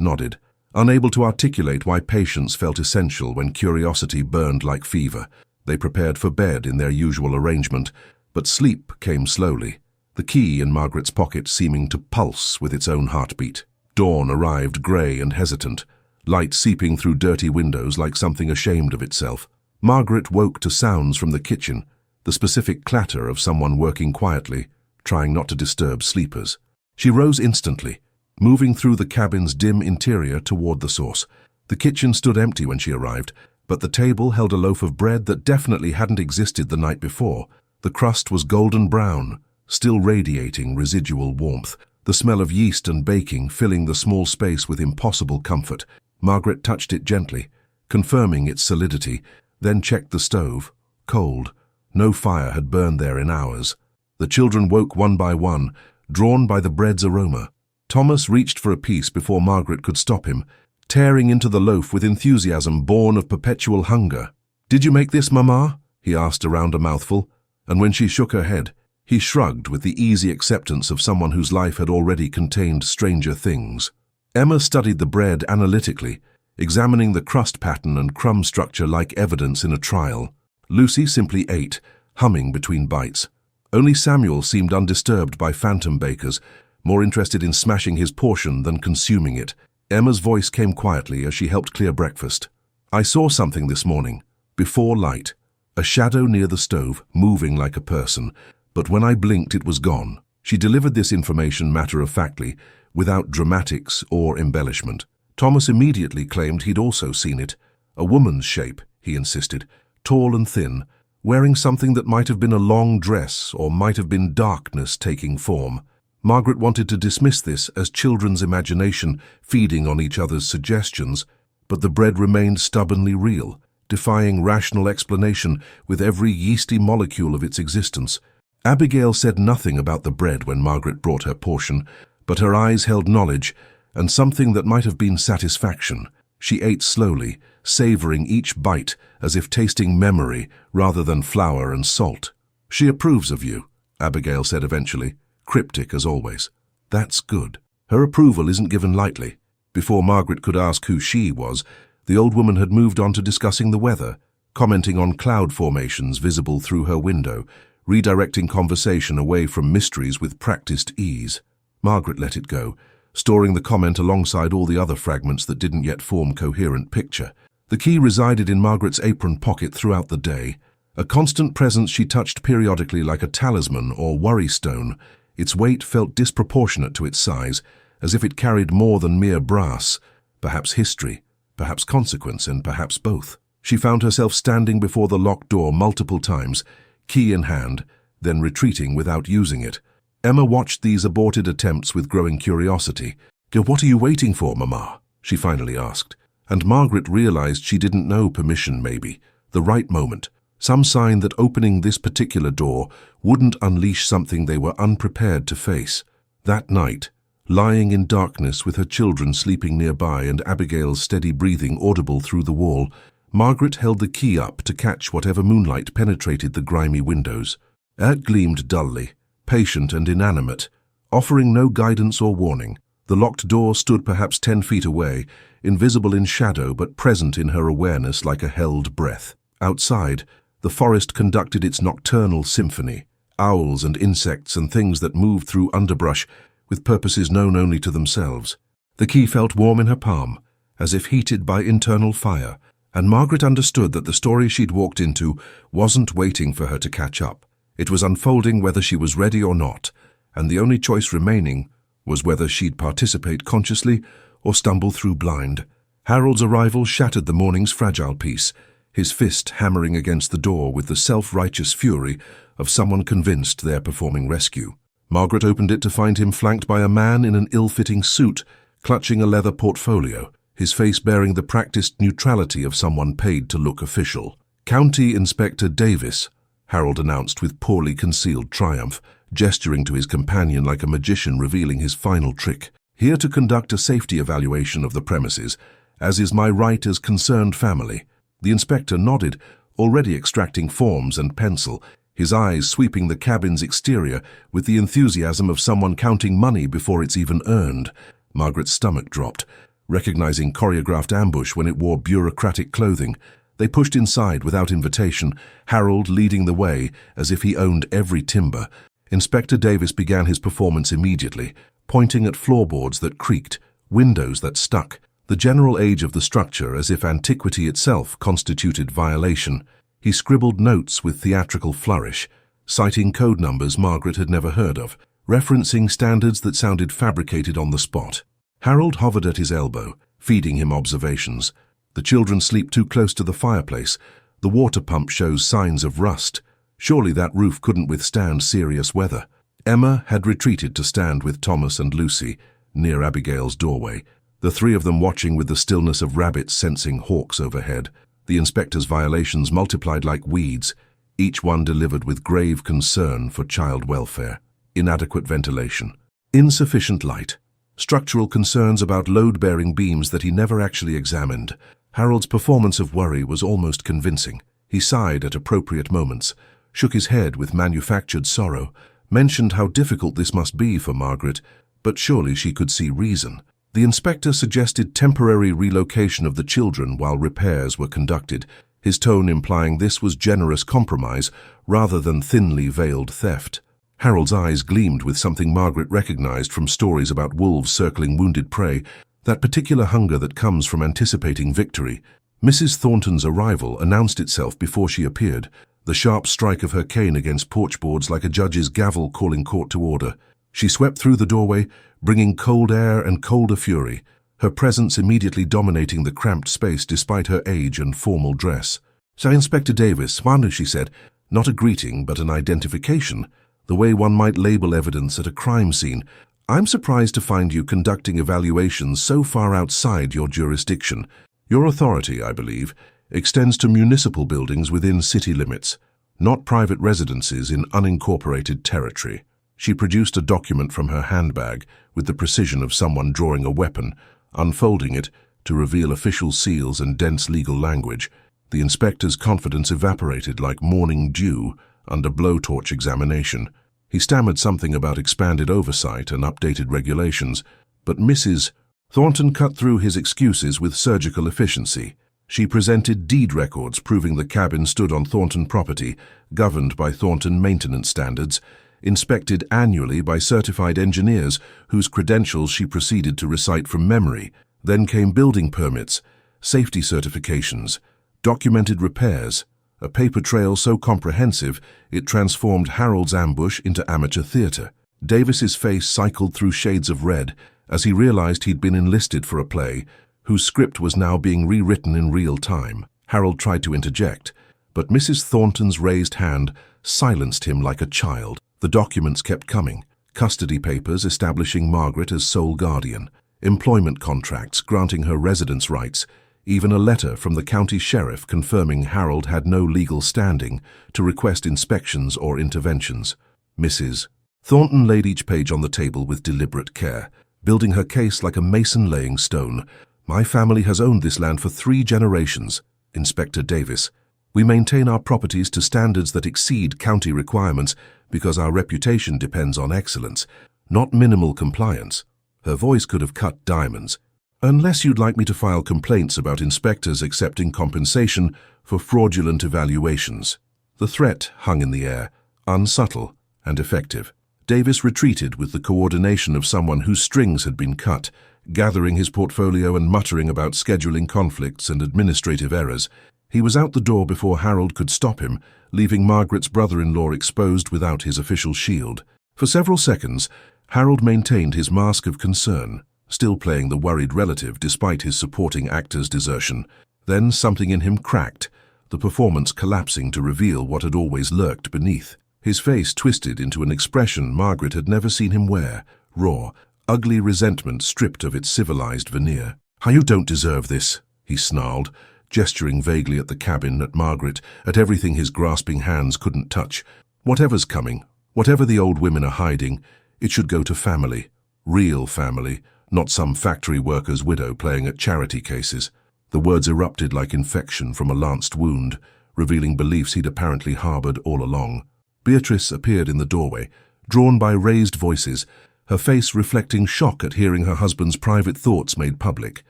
nodded, unable to articulate why patience felt essential when curiosity burned like fever. They prepared for bed in their usual arrangement, but sleep came slowly, the key in Margaret's pocket seeming to pulse with its own heartbeat. Dawn arrived grey and hesitant, light seeping through dirty windows like something ashamed of itself. Margaret woke to sounds from the kitchen, the specific clatter of someone working quietly, trying not to disturb sleepers. She rose instantly, moving through the cabin's dim interior toward the source. The kitchen stood empty when she arrived, but the table held a loaf of bread that definitely hadn't existed the night before. The crust was golden brown, still radiating residual warmth, the smell of yeast and baking filling the small space with impossible comfort. Margaret touched it gently, confirming its solidity, then checked the stove. Cold. No fire had burned there in hours. The children woke one by one, drawn by the bread's aroma. Thomas reached for a piece before Margaret could stop him, tearing into the loaf with enthusiasm born of perpetual hunger. "Did you make this, Mama?" he asked around a mouthful, and when she shook her head, he shrugged with the easy acceptance of someone whose life had already contained stranger things. Emma studied the bread analytically, examining the crust pattern and crumb structure like evidence in a trial. Lucy simply ate, humming between bites. Only Samuel seemed undisturbed by phantom bakers, more interested in smashing his portion than consuming it. Emma's voice came quietly as she helped clear breakfast. "I saw something this morning, before light, a shadow near the stove, moving like a person, but when I blinked it was gone." She delivered this information matter-of-factly, without dramatics or embellishment. Thomas immediately claimed he'd also seen it. A woman's shape, he insisted, tall and thin, wearing something that might have been a long dress or might have been darkness taking form. Margaret wanted to dismiss this as children's imagination feeding on each other's suggestions, but the bread remained stubbornly real, defying rational explanation with every yeasty molecule of its existence. Abigail said nothing about the bread when Margaret brought her portion, but her eyes held knowledge and something that might have been satisfaction. She ate slowly, savoring each bite as if tasting memory rather than flour and salt. "She approves of you," Abigail said eventually, cryptic as always. "That's good." Her approval isn't given lightly. Before Margaret could ask who she was, the old woman had moved on to discussing the weather, commenting on cloud formations visible through her window, redirecting conversation away from mysteries with practiced ease. Margaret let it go, storing the comment alongside all the other fragments that didn't yet form coherent picture. The key resided in Margaret's apron pocket throughout the day, a constant presence she touched periodically like a talisman or worry stone. Its weight felt disproportionate to its size, as if it carried more than mere brass, perhaps history, perhaps consequence, and perhaps both. She found herself standing before the locked door multiple times, key in hand, then retreating without using it. Emma watched these aborted attempts with growing curiosity. "What are you waiting for, Mama?" she finally asked. And Margaret realized she didn't know permission maybe, the right moment, some sign that opening this particular door wouldn't unleash something they were unprepared to face. That night, lying in darkness with her children sleeping nearby and Abigail's steady breathing audible through the wall, Margaret held the key up to catch whatever moonlight penetrated the grimy windows. It gleamed dully, patient and inanimate, offering no guidance or warning. The locked door stood perhaps 10 feet away, invisible in shadow but present in her awareness like a held breath. Outside, the forest conducted its nocturnal symphony, owls and insects and things that moved through underbrush with purposes known only to themselves. The key felt warm in her palm, as if heated by internal fire, and Margaret understood that the story she'd walked into wasn't waiting for her to catch up. It was unfolding whether she was ready or not, and the only choice remaining was whether she'd participate consciously or stumble through blind. Harold's arrival shattered the morning's fragile peace, his fist hammering against the door with the self-righteous fury of someone convinced they're performing rescue. Margaret opened it to find him flanked by a man in an ill-fitting suit, clutching a leather portfolio, his face bearing the practiced neutrality of someone paid to look official. "County Inspector Davis," Harold announced with poorly concealed triumph, gesturing to his companion like a magician revealing his final trick. "Here to conduct a safety evaluation of the premises, as is my right as concerned family." The inspector nodded, already extracting forms and pencil, his eyes sweeping the cabin's exterior with the enthusiasm of someone counting money before it's even earned. Margaret's stomach dropped, recognizing choreographed ambush when it wore bureaucratic clothing. They pushed inside without invitation, Harold leading the way as if he owned every timber. Inspector Davis began his performance immediately, pointing at floorboards that creaked, windows that stuck, the general age of the structure as if antiquity itself constituted violation. He scribbled notes with theatrical flourish, citing code numbers Margaret had never heard of, referencing standards that sounded fabricated on the spot. Harold hovered at his elbow, feeding him observations. The children sleep too close to the fireplace. The water pump shows signs of rust. Surely that roof couldn't withstand serious weather. Emma had retreated to stand with Thomas and Lucy near Abigail's doorway, the three of them watching with the stillness of rabbits sensing hawks overhead. The inspector's violations multiplied like weeds, each one delivered with grave concern for child welfare. Inadequate ventilation, insufficient light, structural concerns about load-bearing beams that he never actually examined. Harold's performance of worry was almost convincing. He sighed at appropriate moments, shook his head with manufactured sorrow, mentioned how difficult this must be for Margaret, but surely she could see reason. The inspector suggested temporary relocation of the children while repairs were conducted, his tone implying this was generous compromise rather than thinly veiled theft. Harold's eyes gleamed with something Margaret recognized from stories about wolves circling wounded prey, that particular hunger that comes from anticipating victory. Mrs. Thornton's arrival announced itself before she appeared, the sharp strike of her cane against porchboards like a judge's gavel calling court to order. She swept through the doorway, bringing cold air and colder fury, her presence immediately dominating the cramped space despite her age and formal dress. "Sir Inspector Davis, Wanu," she said, not a greeting but an identification, the way one might label evidence at a crime scene. "I'm surprised to find you conducting evaluations so far outside your jurisdiction. Your authority, I believe, extends to municipal buildings within city limits, not private residences in unincorporated territory." She produced a document from her handbag with the precision of someone drawing a weapon, unfolding it, to reveal official seals and dense legal language. The inspector's confidence evaporated like morning dew under blowtorch examination. He stammered something about expanded oversight and updated regulations, but Mrs. Thornton cut through his excuses with surgical efficiency. She presented deed records proving the cabin stood on Thornton property, governed by Thornton maintenance standards, inspected annually by certified engineers whose credentials she proceeded to recite from memory. Then came building permits, safety certifications, documented repairs, a paper trail so comprehensive it transformed Harold's ambush into amateur theater. Davis's face cycled through shades of red as he realized he'd been enlisted for a play whose script was now being rewritten in real time. Harold tried to interject, but Mrs. Thornton's raised hand silenced him like a child. The documents kept coming: custody papers establishing Margaret as sole guardian, employment contracts granting her residence rights, even a letter from the county sheriff confirming Harold had no legal standing to request inspections or interventions. Mrs. Thornton laid each page on the table with deliberate care, building her case like a mason laying stone. "My family has owned this land for 3 generations, Inspector Davis. We maintain our properties to standards that exceed county requirements because our reputation depends on excellence, not minimal compliance." Her voice could have cut diamonds. "Unless you'd like me to file complaints about inspectors accepting compensation for fraudulent evaluations." The threat hung in the air, unsubtle and effective. Davis retreated with the coordination of someone whose strings had been cut, gathering his portfolio and muttering about scheduling conflicts and administrative errors. He was out the door before Harold could stop him, leaving Margaret's brother-in-law exposed without his official shield. For several seconds, Harold maintained his mask of concern, still playing the worried relative despite his supporting actor's desertion. Then something in him cracked, the performance collapsing to reveal what had always lurked beneath. His face twisted into an expression Margaret had never seen him wear: raw, ugly resentment stripped of its civilized veneer. "You don't deserve this," he snarled, gesturing vaguely at the cabin, at Margaret, at everything his grasping hands couldn't touch. "Whatever's coming, whatever the old women are hiding, it should go to family. Real family, not some factory worker's widow playing at charity cases." The words erupted like infection from a lanced wound, revealing beliefs he'd apparently harbored all along. Beatrice appeared in the doorway, drawn by raised voices, her face reflecting shock at hearing her husband's private thoughts made public.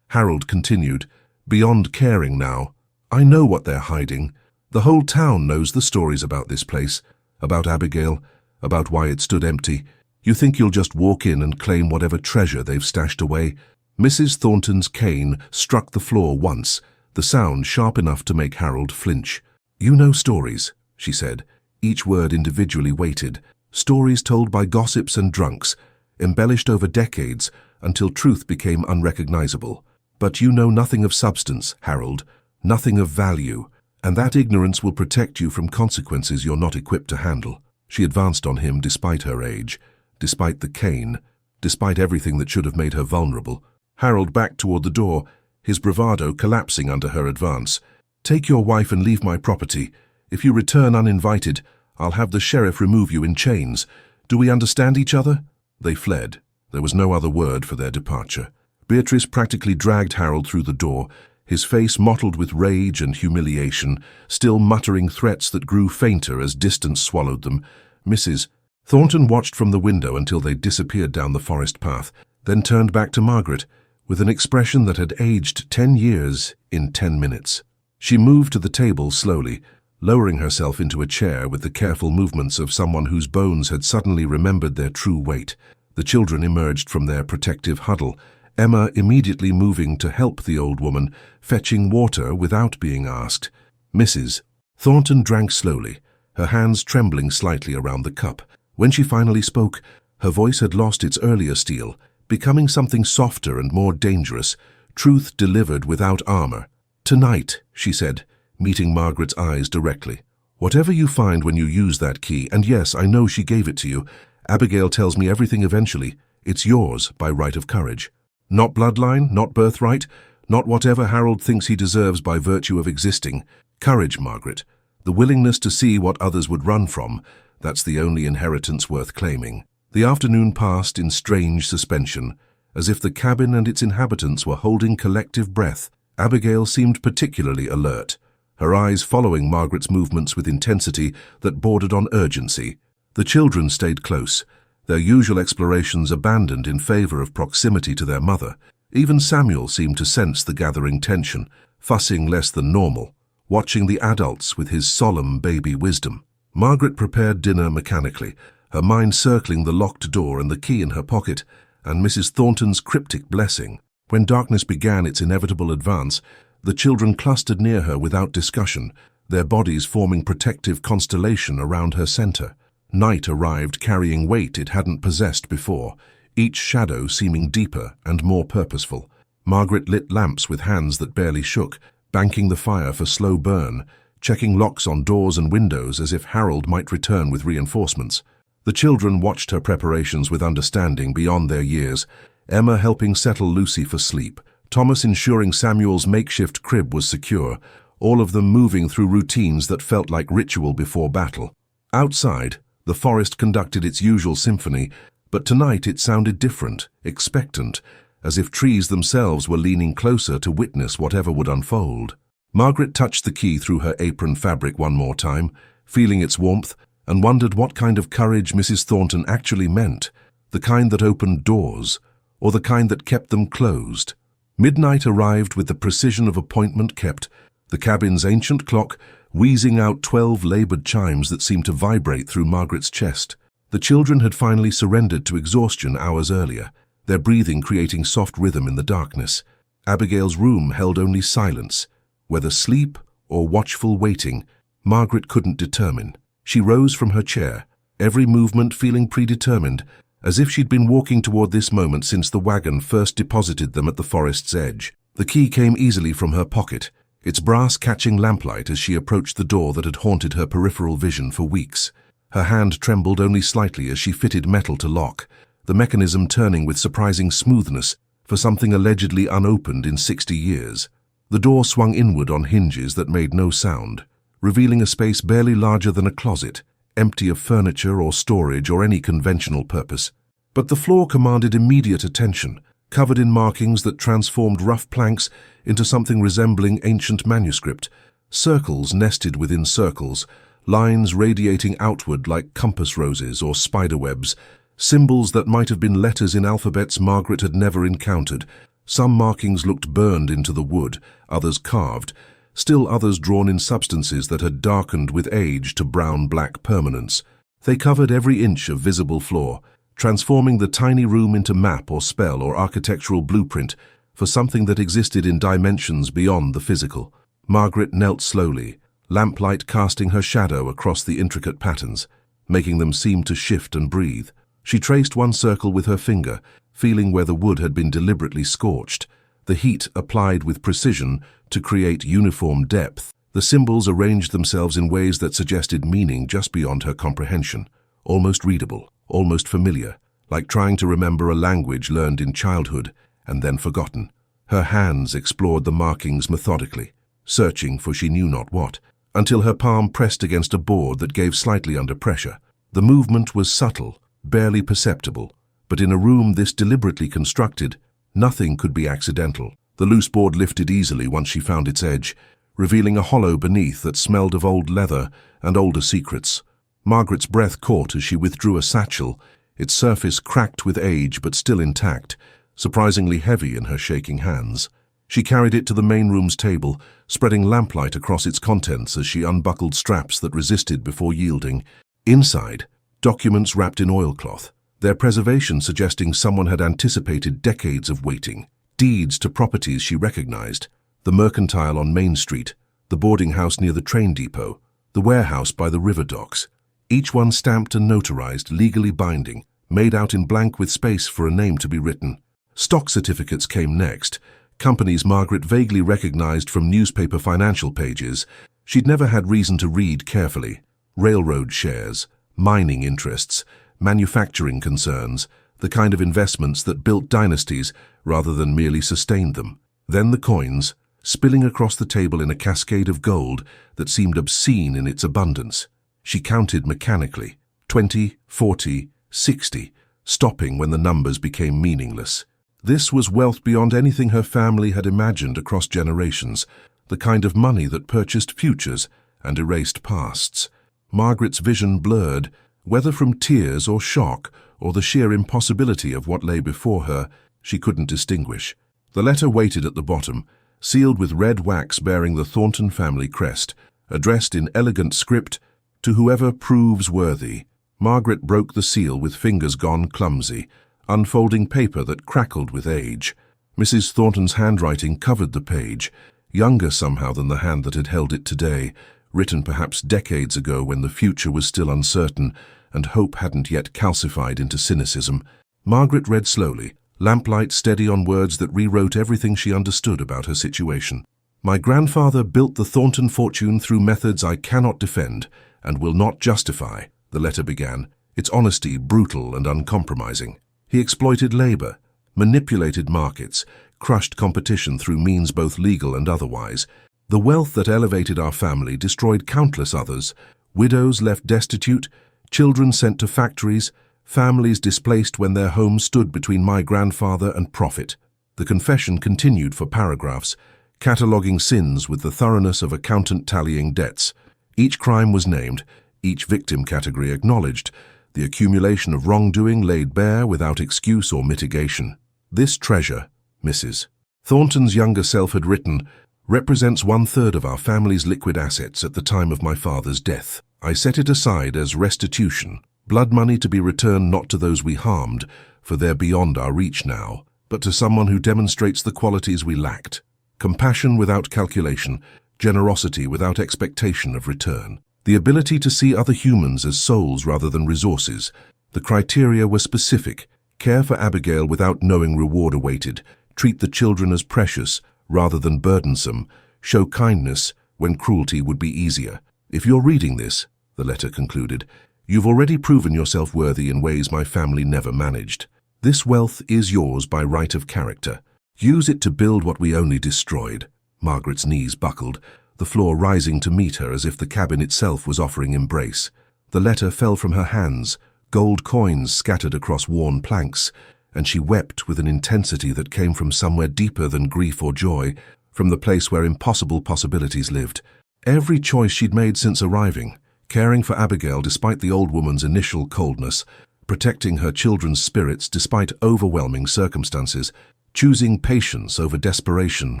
Harold continued, beyond caring now, "I know what they're hiding. The whole town knows the stories about this place, about Abigail, about why it stood empty. You think you'll just walk in and claim whatever treasure they've stashed away?" Mrs. Thornton's cane struck the floor once, the sound sharp enough to make Harold flinch. "You know stories," she said, each word individually weighted. "Stories told by gossips and drunks, embellished over decades until truth became unrecognizable. But you know nothing of substance, Harold, nothing of value, and that ignorance will protect you from consequences you're not equipped to handle." She advanced on him despite her age, despite the cane, despite everything that should have made her vulnerable. Harold backed toward the door, his bravado collapsing under her advance. "Take your wife and leave my property. If you return uninvited, I'll have the sheriff remove you in chains. Do we understand each other?" They fled. There was no other word for their departure. Beatrice practically dragged Harold through the door, his face mottled with rage and humiliation, still muttering threats that grew fainter as distance swallowed them. Mrs. Thornton watched from the window until they disappeared down the forest path, then turned back to Margaret, with an expression that had aged 10 years in 10 minutes. She moved to the table slowly, lowering herself into a chair with the careful movements of someone whose bones had suddenly remembered their true weight. The children emerged from their protective huddle, Emma immediately moving to help the old woman, fetching water without being asked. Mrs. Thornton drank slowly, her hands trembling slightly around the cup. When she finally spoke, her voice had lost its earlier steel, becoming something softer and more dangerous, truth delivered without armor. "Tonight," she said, meeting Margaret's eyes directly, "whatever you find when you use that key, and yes, I know she gave it to you, Abigail tells me everything eventually, it's yours by right of courage. Not bloodline, not birthright, not whatever Harold thinks he deserves by virtue of existing. Courage, Margaret. The willingness to see what others would run from, that's the only inheritance worth claiming." The afternoon passed in strange suspension, as if the cabin and its inhabitants were holding collective breath. Abigail seemed particularly alert, her eyes following Margaret's movements with intensity that bordered on urgency. The children stayed close, their usual explorations abandoned in favor of proximity to their mother. Even Samuel seemed to sense the gathering tension, fussing less than normal, watching the adults with his solemn baby wisdom. Margaret prepared dinner mechanically, her mind circling the locked door and the key in her pocket, and Mrs. Thornton's cryptic blessing. When darkness began its inevitable advance, the children clustered near her without discussion, their bodies forming protective constellation around her center. Night arrived carrying weight it hadn't possessed before, each shadow seeming deeper and more purposeful. Margaret lit lamps with hands that barely shook, banking the fire for slow burn, checking locks on doors and windows as if Harold might return with reinforcements. The children watched her preparations with understanding beyond their years, Emma helping settle Lucy for sleep, Thomas ensuring Samuel's makeshift crib was secure, all of them moving through routines that felt like ritual before battle. Outside, the forest conducted its usual symphony, but tonight it sounded different, expectant, as if trees themselves were leaning closer to witness whatever would unfold. Margaret touched the key through her apron fabric one more time, feeling its warmth, and wondered what kind of courage Mrs. Thornton actually meant, the kind that opened doors, or the kind that kept them closed. Midnight arrived with the precision of appointment kept, the cabin's ancient clock wheezing out 12 labored chimes that seemed to vibrate through Margaret's chest. The children had finally surrendered to exhaustion hours earlier, their breathing creating soft rhythm in the darkness. Abigail's room held only silence, whether sleep or watchful waiting, Margaret couldn't determine. She rose from her chair, every movement feeling predetermined, as if she'd been walking toward this moment since the wagon first deposited them at the forest's edge. The key came easily from her pocket, its brass catching lamplight as she approached the door that had haunted her peripheral vision for weeks. Her hand trembled only slightly as she fitted metal to lock, the mechanism turning with surprising smoothness for something allegedly unopened in 60 years. The door swung inward on hinges that made no sound, revealing a space barely larger than a closet, empty of furniture or storage or any conventional purpose. But the floor commanded immediate attention, covered in markings that transformed rough planks into something resembling ancient manuscript, circles nested within circles, lines radiating outward like compass roses or spiderwebs, symbols that might have been letters in alphabets Margaret had never encountered. Some markings looked burned into the wood, others carved, still others drawn in substances that had darkened with age to brown-black permanence. They covered every inch of visible floor, transforming the tiny room into map or spell or architectural blueprint for something that existed in dimensions beyond the physical. Margaret knelt slowly, lamplight casting her shadow across the intricate patterns, making them seem to shift and breathe. She traced one circle with her finger, feeling where the wood had been deliberately scorched, the heat applied with precision to create uniform depth. The symbols arranged themselves in ways that suggested meaning just beyond her comprehension, almost readable, almost familiar, like trying to remember a language learned in childhood and then forgotten. Her hands explored the markings methodically, searching for she knew not what, until her palm pressed against a board that gave slightly under pressure. The movement was subtle, barely perceptible, but in a room this deliberately constructed, nothing could be accidental. The loose board lifted easily once she found its edge, revealing a hollow beneath that smelled of old leather and older secrets. Margaret's breath caught as she withdrew a satchel, its surface cracked with age but still intact, surprisingly heavy in her shaking hands. She carried it to the main room's table, spreading lamplight across its contents as she unbuckled straps that resisted before yielding. Inside, documents wrapped in oilcloth, their preservation suggesting someone had anticipated decades of waiting. Deeds to properties she recognized, the mercantile on Main Street, the boarding house near the train depot, the warehouse by the river docks, each one stamped and notarized, legally binding, made out in blank with space for a name to be written. Stock certificates came next, companies Margaret vaguely recognized from newspaper financial pages she'd never had reason to read carefully. Railroad shares, mining interests, manufacturing concerns, the kind of investments that built dynasties rather than merely sustained them. Then the coins, spilling across the table in a cascade of gold that seemed obscene in its abundance. She counted mechanically, 20, 40, 60, stopping when the numbers became meaningless. This was wealth beyond anything her family had imagined across generations, the kind of money that purchased futures and erased pasts. Margaret's vision blurred, whether from tears or shock or the sheer impossibility of what lay before her, she couldn't distinguish. The letter waited at the bottom, sealed with red wax bearing the Thornton family crest, addressed in elegant script, "To whoever proves worthy." Margaret broke the seal with fingers gone clumsy, unfolding paper that crackled with age. Mrs. Thornton's handwriting covered the page, younger somehow than the hand that had held it today, written perhaps decades ago when the future was still uncertain and hope hadn't yet calcified into cynicism. Margaret read slowly, lamplight steady on words that rewrote everything she understood about her situation. "My grandfather built the Thornton fortune through methods I cannot defend and will not justify," the letter began, its honesty brutal and uncompromising. He exploited labor, manipulated markets, crushed competition through means both legal and otherwise. The wealth that elevated our family destroyed countless others, widows left destitute, children sent to factories, families displaced when their homes stood between my grandfather and profit. The confession continued for paragraphs, cataloguing sins with the thoroughness of accountant tallying debts. Each crime was named, each victim category acknowledged, the accumulation of wrongdoing laid bare without excuse or mitigation. "This treasure," Mrs. Thornton's younger self had written, "represents 1/3 of our family's liquid assets at the time of my father's death. I set it aside as restitution, blood money to be returned not to those we harmed, for they're beyond our reach now, but to someone who demonstrates the qualities we lacked. Compassion without calculation, generosity without expectation of return. The ability to see other humans as souls rather than resources. The criteria were specific: care for Abigail without knowing reward awaited, treat the children as precious rather than burdensome, show kindness when cruelty would be easier. If you're reading this," the letter concluded, "you've already proven yourself worthy in ways my family never managed. This wealth is yours by right of character. Use it to build what we only destroyed." Margaret's knees buckled, the floor rising to meet her as if the cabin itself was offering embrace. The letter fell from her hands, gold coins scattered across worn planks, and she wept with an intensity that came from somewhere deeper than grief or joy, from the place where impossible possibilities lived. Every choice she'd made since arriving, caring for Abigail despite the old woman's initial coldness, protecting her children's spirits despite overwhelming circumstances, choosing patience over desperation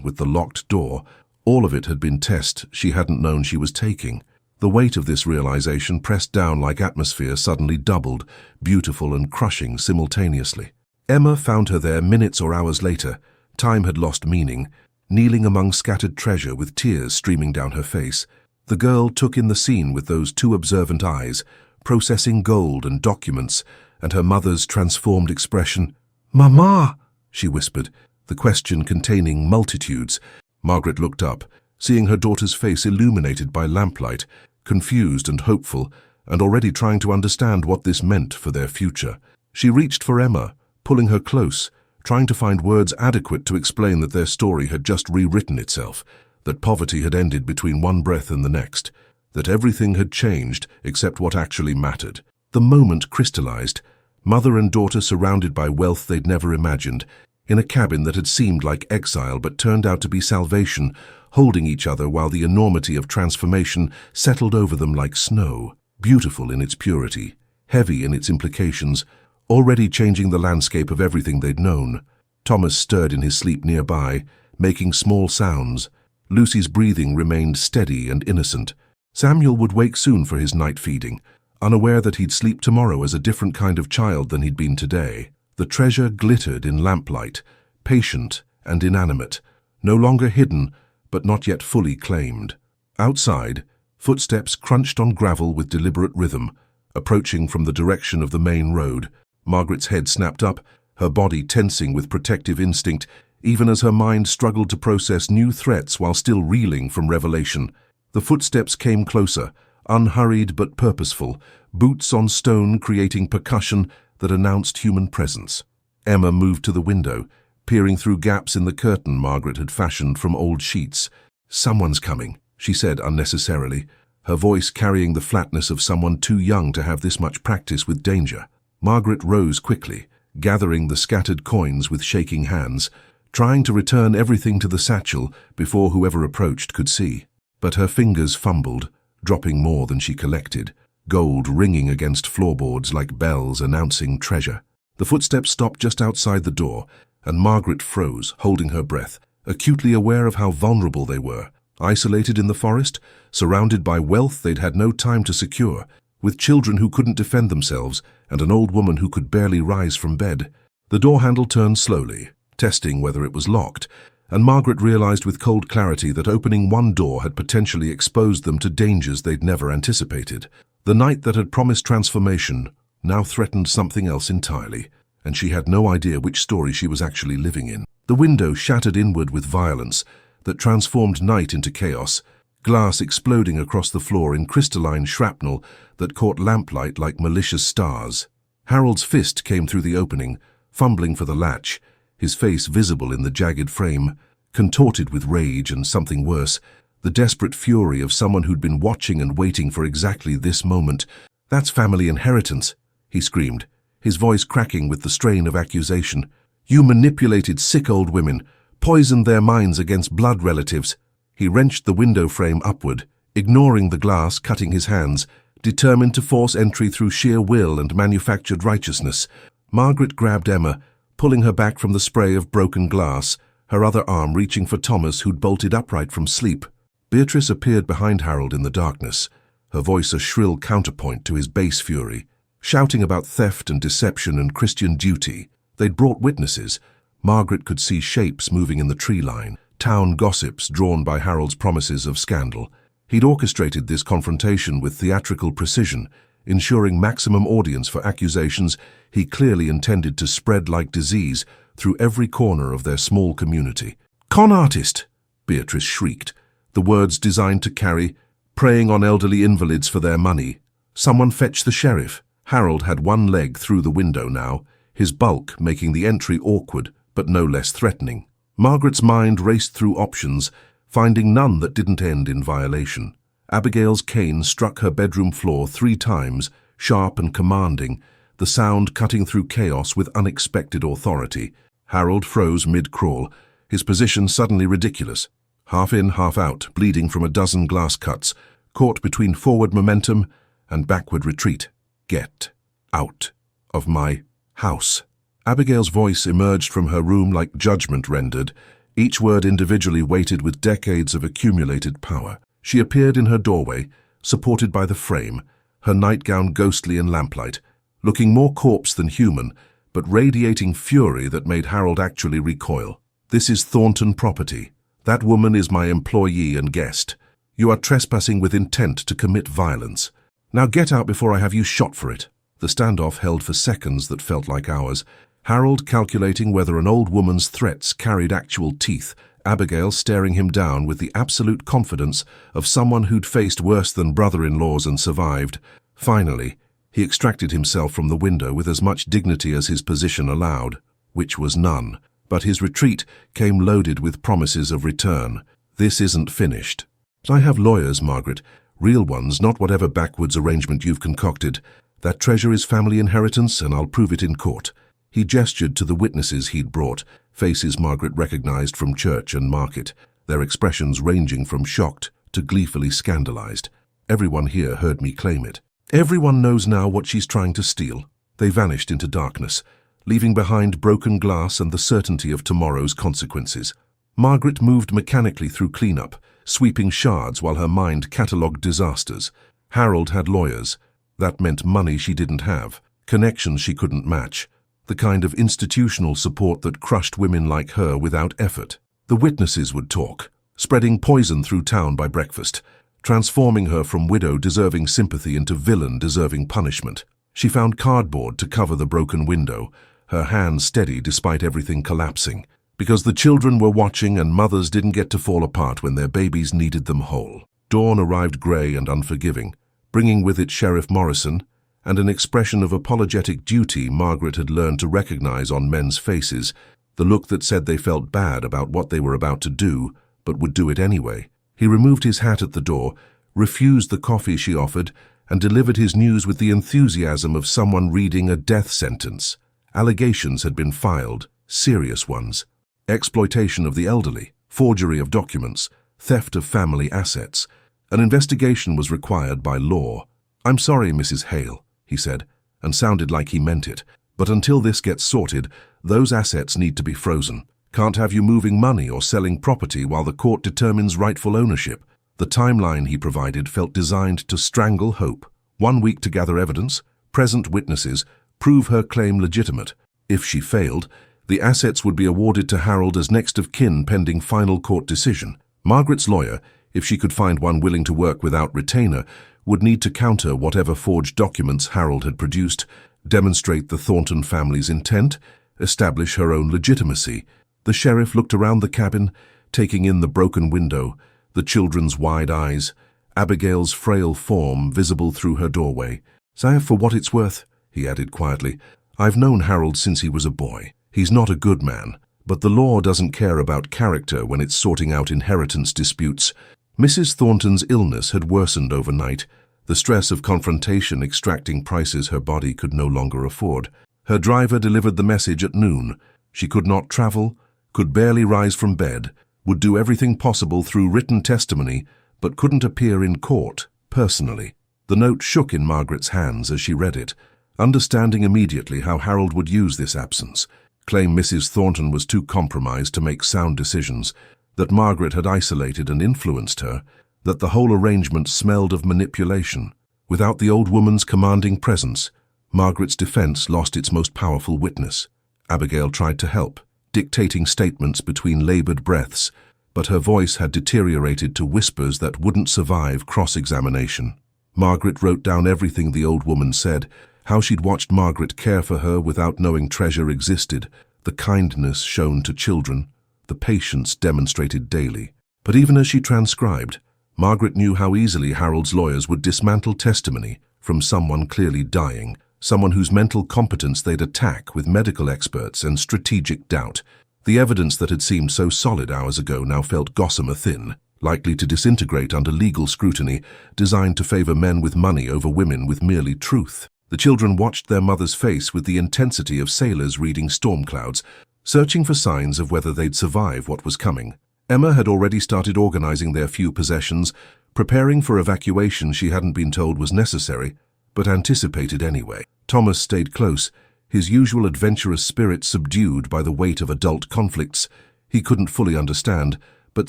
with the locked door, all of it had been tests she hadn't known she was taking. The weight of this realization pressed down like atmosphere suddenly doubled, beautiful and crushing simultaneously. Emma found her there minutes or hours later. Time had lost meaning, kneeling among scattered treasure with tears streaming down her face. The girl took in the scene with those two observant eyes, processing gold and documents, and her mother's transformed expression. "Mama!" she whispered, the question containing multitudes. Margaret looked up, seeing her daughter's face illuminated by lamplight, confused and hopeful, and already trying to understand what this meant for their future. She reached for Emma, pulling her close, trying to find words adequate to explain that their story had just rewritten itself, that poverty had ended between one breath and the next, that everything had changed except what actually mattered. The moment crystallized, mother and daughter surrounded by wealth they'd never imagined, in a cabin that had seemed like exile but turned out to be salvation, holding each other while the enormity of transformation settled over them like snow, beautiful in its purity, heavy in its implications, already changing the landscape of everything they'd known. Thomas stirred in his sleep nearby, making small sounds. Lucy's breathing remained steady and innocent. Samuel would wake soon for his night feeding, unaware that he'd sleep tomorrow as a different kind of child than he'd been today. The treasure glittered in lamplight, patient and inanimate, no longer hidden, but not yet fully claimed. Outside, footsteps crunched on gravel with deliberate rhythm, approaching from the direction of the main road. Margaret's head snapped up, her body tensing with protective instinct, even as her mind struggled to process new threats while still reeling from revelation. The footsteps came closer, unhurried but purposeful, boots on stone creating percussion that announced human presence. Emma moved to the window, peering through gaps in the curtain Margaret had fashioned from old sheets. "Someone's coming," she said unnecessarily, her voice carrying the flatness of someone too young to have this much practice with danger. Margaret rose quickly, gathering the scattered coins with shaking hands, trying to return everything to the satchel before whoever approached could see. But her fingers fumbled, dropping more than she collected, gold ringing against floorboards like bells announcing treasure. The footsteps stopped just outside the door, and Margaret froze, holding her breath, acutely aware of how vulnerable they were. Isolated in the forest, surrounded by wealth they'd had no time to secure, with children who couldn't defend themselves and an old woman who could barely rise from bed. The door handle turned slowly, testing whether it was locked, and Margaret realized with cold clarity that opening one door had potentially exposed them to dangers they'd never anticipated. The night that had promised transformation now threatened something else entirely, and she had no idea which story she was actually living in. The window shattered inward with violence that transformed night into chaos, glass exploding across the floor in crystalline shrapnel that caught lamplight like malicious stars. Harold's fist came through the opening, fumbling for the latch, his face visible in the jagged frame, contorted with rage and something worse, the desperate fury of someone who'd been watching and waiting for exactly this moment. "That's family inheritance," he screamed, his voice cracking with the strain of accusation. "You manipulated sick old women, poisoned their minds against blood relatives." He wrenched the window frame upward, ignoring the glass cutting his hands, determined to force entry through sheer will and manufactured righteousness. Margaret grabbed Emma, pulling her back from the spray of broken glass, her other arm reaching for Thomas, who'd bolted upright from sleep. Beatrice appeared behind Harold in the darkness, her voice a shrill counterpoint to his base fury, shouting about theft and deception and Christian duty. They'd brought witnesses. Margaret could see shapes moving in the tree line, town gossips drawn by Harold's promises of scandal. He'd orchestrated this confrontation with theatrical precision, ensuring maximum audience for accusations he clearly intended to spread like disease through every corner of their small community. "Con artist!" Beatrice shrieked, the words designed to carry, preying on elderly invalids for their money. "Someone fetch the sheriff." Harold had one leg through the window now, his bulk making the entry awkward but no less threatening. Margaret's mind raced through options, finding none that didn't end in violation. Abigail's cane struck her bedroom floor 3 times, sharp and commanding, the sound cutting through chaos with unexpected authority. Harold froze mid-crawl, his position suddenly ridiculous. Half in, half out, bleeding from a dozen glass cuts, caught between forward momentum and backward retreat. "Get out of my house." Abigail's voice emerged from her room like judgment rendered, each word individually weighted with decades of accumulated power. She appeared in her doorway, supported by the frame, her nightgown ghostly in lamplight, looking more corpse than human, but radiating fury that made Harold actually recoil. "This is Thornton property. That woman is my employee and guest. You are trespassing with intent to commit violence. Now get out before I have you shot for it." The standoff held for seconds that felt like hours, Harold calculating whether an old woman's threats carried actual teeth, Abigail staring him down with the absolute confidence of someone who'd faced worse than brother-in-laws and survived. Finally, he extracted himself from the window with as much dignity as his position allowed, which was none. But his retreat came loaded with promises of return. "This isn't finished. I have lawyers, Margaret, real ones, not whatever backwards arrangement you've concocted. That treasure is family inheritance, and I'll prove it in court." He gestured to the witnesses he'd brought, faces Margaret recognized from church and market, their expressions ranging from shocked to gleefully scandalized. "Everyone here heard me claim it. Everyone knows now what she's trying to steal." They vanished into darkness, leaving behind broken glass and the certainty of tomorrow's consequences. Margaret moved mechanically through cleanup, sweeping shards while her mind catalogued disasters. Harold had lawyers. That meant money she didn't have, connections she couldn't match, the kind of institutional support that crushed women like her without effort. The witnesses would talk, spreading poison through town by breakfast, transforming her from widow deserving sympathy into villain deserving punishment. She found cardboard to cover the broken window, her hands steady despite everything collapsing, because the children were watching and mothers didn't get to fall apart when their babies needed them whole. Dawn arrived grey and unforgiving, bringing with it Sheriff Morrison, and an expression of apologetic duty Margaret had learned to recognize on men's faces, the look that said they felt bad about what they were about to do, but would do it anyway. He removed his hat at the door, refused the coffee she offered, and delivered his news with the enthusiasm of someone reading a death sentence. Allegations had been filed, serious ones. Exploitation of the elderly, forgery of documents, theft of family assets. An investigation was required by law. "I'm sorry, Mrs. Hale," he said, and sounded like he meant it. "But until this gets sorted, those assets need to be frozen. Can't have you moving money or selling property while the court determines rightful ownership." The timeline he provided felt designed to strangle hope. 1 week to gather evidence, present witnesses, prove her claim legitimate. If she failed, the assets would be awarded to Harold as next of kin pending final court decision. Margaret's lawyer, if she could find one willing to work without retainer, would need to counter whatever forged documents Harold had produced, demonstrate the Thornton family's intent, establish her own legitimacy. The sheriff looked around the cabin, taking in the broken window, the children's wide eyes, Abigail's frail form visible through her doorway. "Sire, for what it's worth," he added quietly, "I've known Harold since he was a boy. He's not a good man, but the law doesn't care about character when it's sorting out inheritance disputes." Mrs. Thornton's illness had worsened overnight, the stress of confrontation extracting prices her body could no longer afford. Her driver delivered the message at noon. She could not travel, could barely rise from bed, would do everything possible through written testimony, but couldn't appear in court, personally. The note shook in Margaret's hands as she read it, understanding immediately how Harold would use this absence, claim Mrs. Thornton was too compromised to make sound decisions, that Margaret had isolated and influenced her, that the whole arrangement smelled of manipulation. Without the old woman's commanding presence, Margaret's defense lost its most powerful witness. Abigail tried to help, dictating statements between labored breaths, but her voice had deteriorated to whispers that wouldn't survive cross-examination. Margaret wrote down everything the old woman said, how she'd watched Margaret care for her without knowing treasure existed, the kindness shown to children, the patience demonstrated daily. But even as she transcribed, Margaret knew how easily Harold's lawyers would dismantle testimony from someone clearly dying, someone whose mental competence they'd attack with medical experts and strategic doubt. The evidence that had seemed so solid hours ago now felt gossamer thin, likely to disintegrate under legal scrutiny, designed to favor men with money over women with merely truth. The children watched their mother's face with the intensity of sailors reading storm clouds, searching for signs of whether they'd survive what was coming. Emma had already started organizing their few possessions, preparing for evacuation she hadn't been told was necessary, but anticipated anyway. Thomas stayed close, his usual adventurous spirit subdued by the weight of adult conflicts he couldn't fully understand, but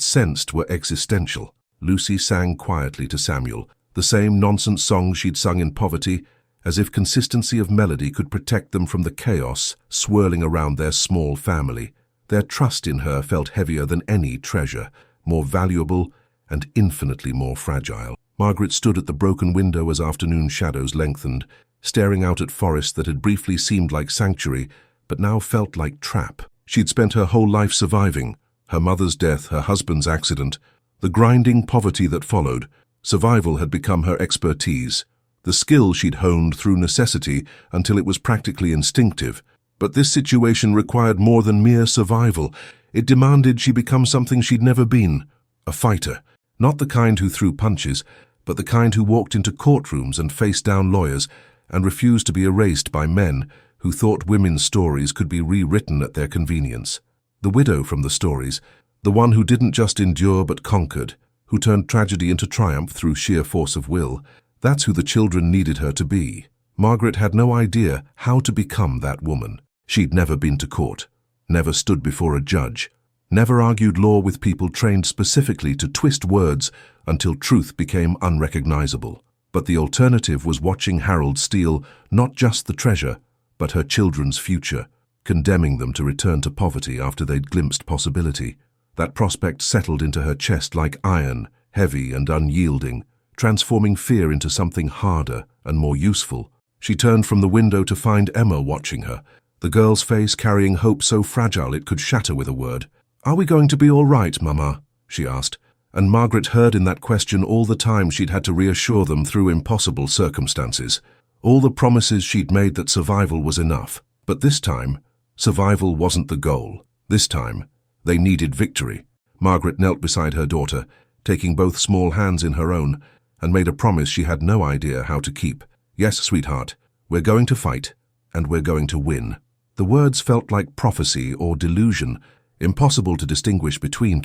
sensed were existential. Lucy sang quietly to Samuel, the same nonsense songs she'd sung in poverty, as if consistency of melody could protect them from the chaos swirling around their small family. Their trust in her felt heavier than any treasure, more valuable and infinitely more fragile. Margaret stood at the broken window as afternoon shadows lengthened, staring out at forest that had briefly seemed like sanctuary, but now felt like trap. She'd spent her whole life surviving, her mother's death, her husband's accident, the grinding poverty that followed. Survival had become her expertise, the skill she'd honed through necessity until it was practically instinctive. But this situation required more than mere survival. It demanded she become something she'd never been, a fighter. Not the kind who threw punches, but the kind who walked into courtrooms and faced down lawyers and refused to be erased by men who thought women's stories could be rewritten at their convenience. The widow from the stories, the one who didn't just endure but conquered, who turned tragedy into triumph through sheer force of will, that's who the children needed her to be. Margaret had no idea how to become that woman. She'd never been to court, never stood before a judge, never argued law with people trained specifically to twist words until truth became unrecognizable. But the alternative was watching Harold steal not just the treasure, but her children's future, condemning them to return to poverty after they'd glimpsed possibility. That prospect settled into her chest like iron, heavy and unyielding, transforming fear into something harder and more useful. She turned from the window to find Emma watching her, the girl's face carrying hope so fragile it could shatter with a word. "Are we going to be all right, Mama?" she asked, and Margaret heard in that question all the time she'd had to reassure them through impossible circumstances, all the promises she'd made that survival was enough. But this time, survival wasn't the goal. This time, they needed victory. Margaret knelt beside her daughter, taking both small hands in her own, and made a promise she had no idea how to keep. "Yes, sweetheart, we're going to fight, and we're going to win." The words felt like prophecy or delusion, impossible to distinguish between,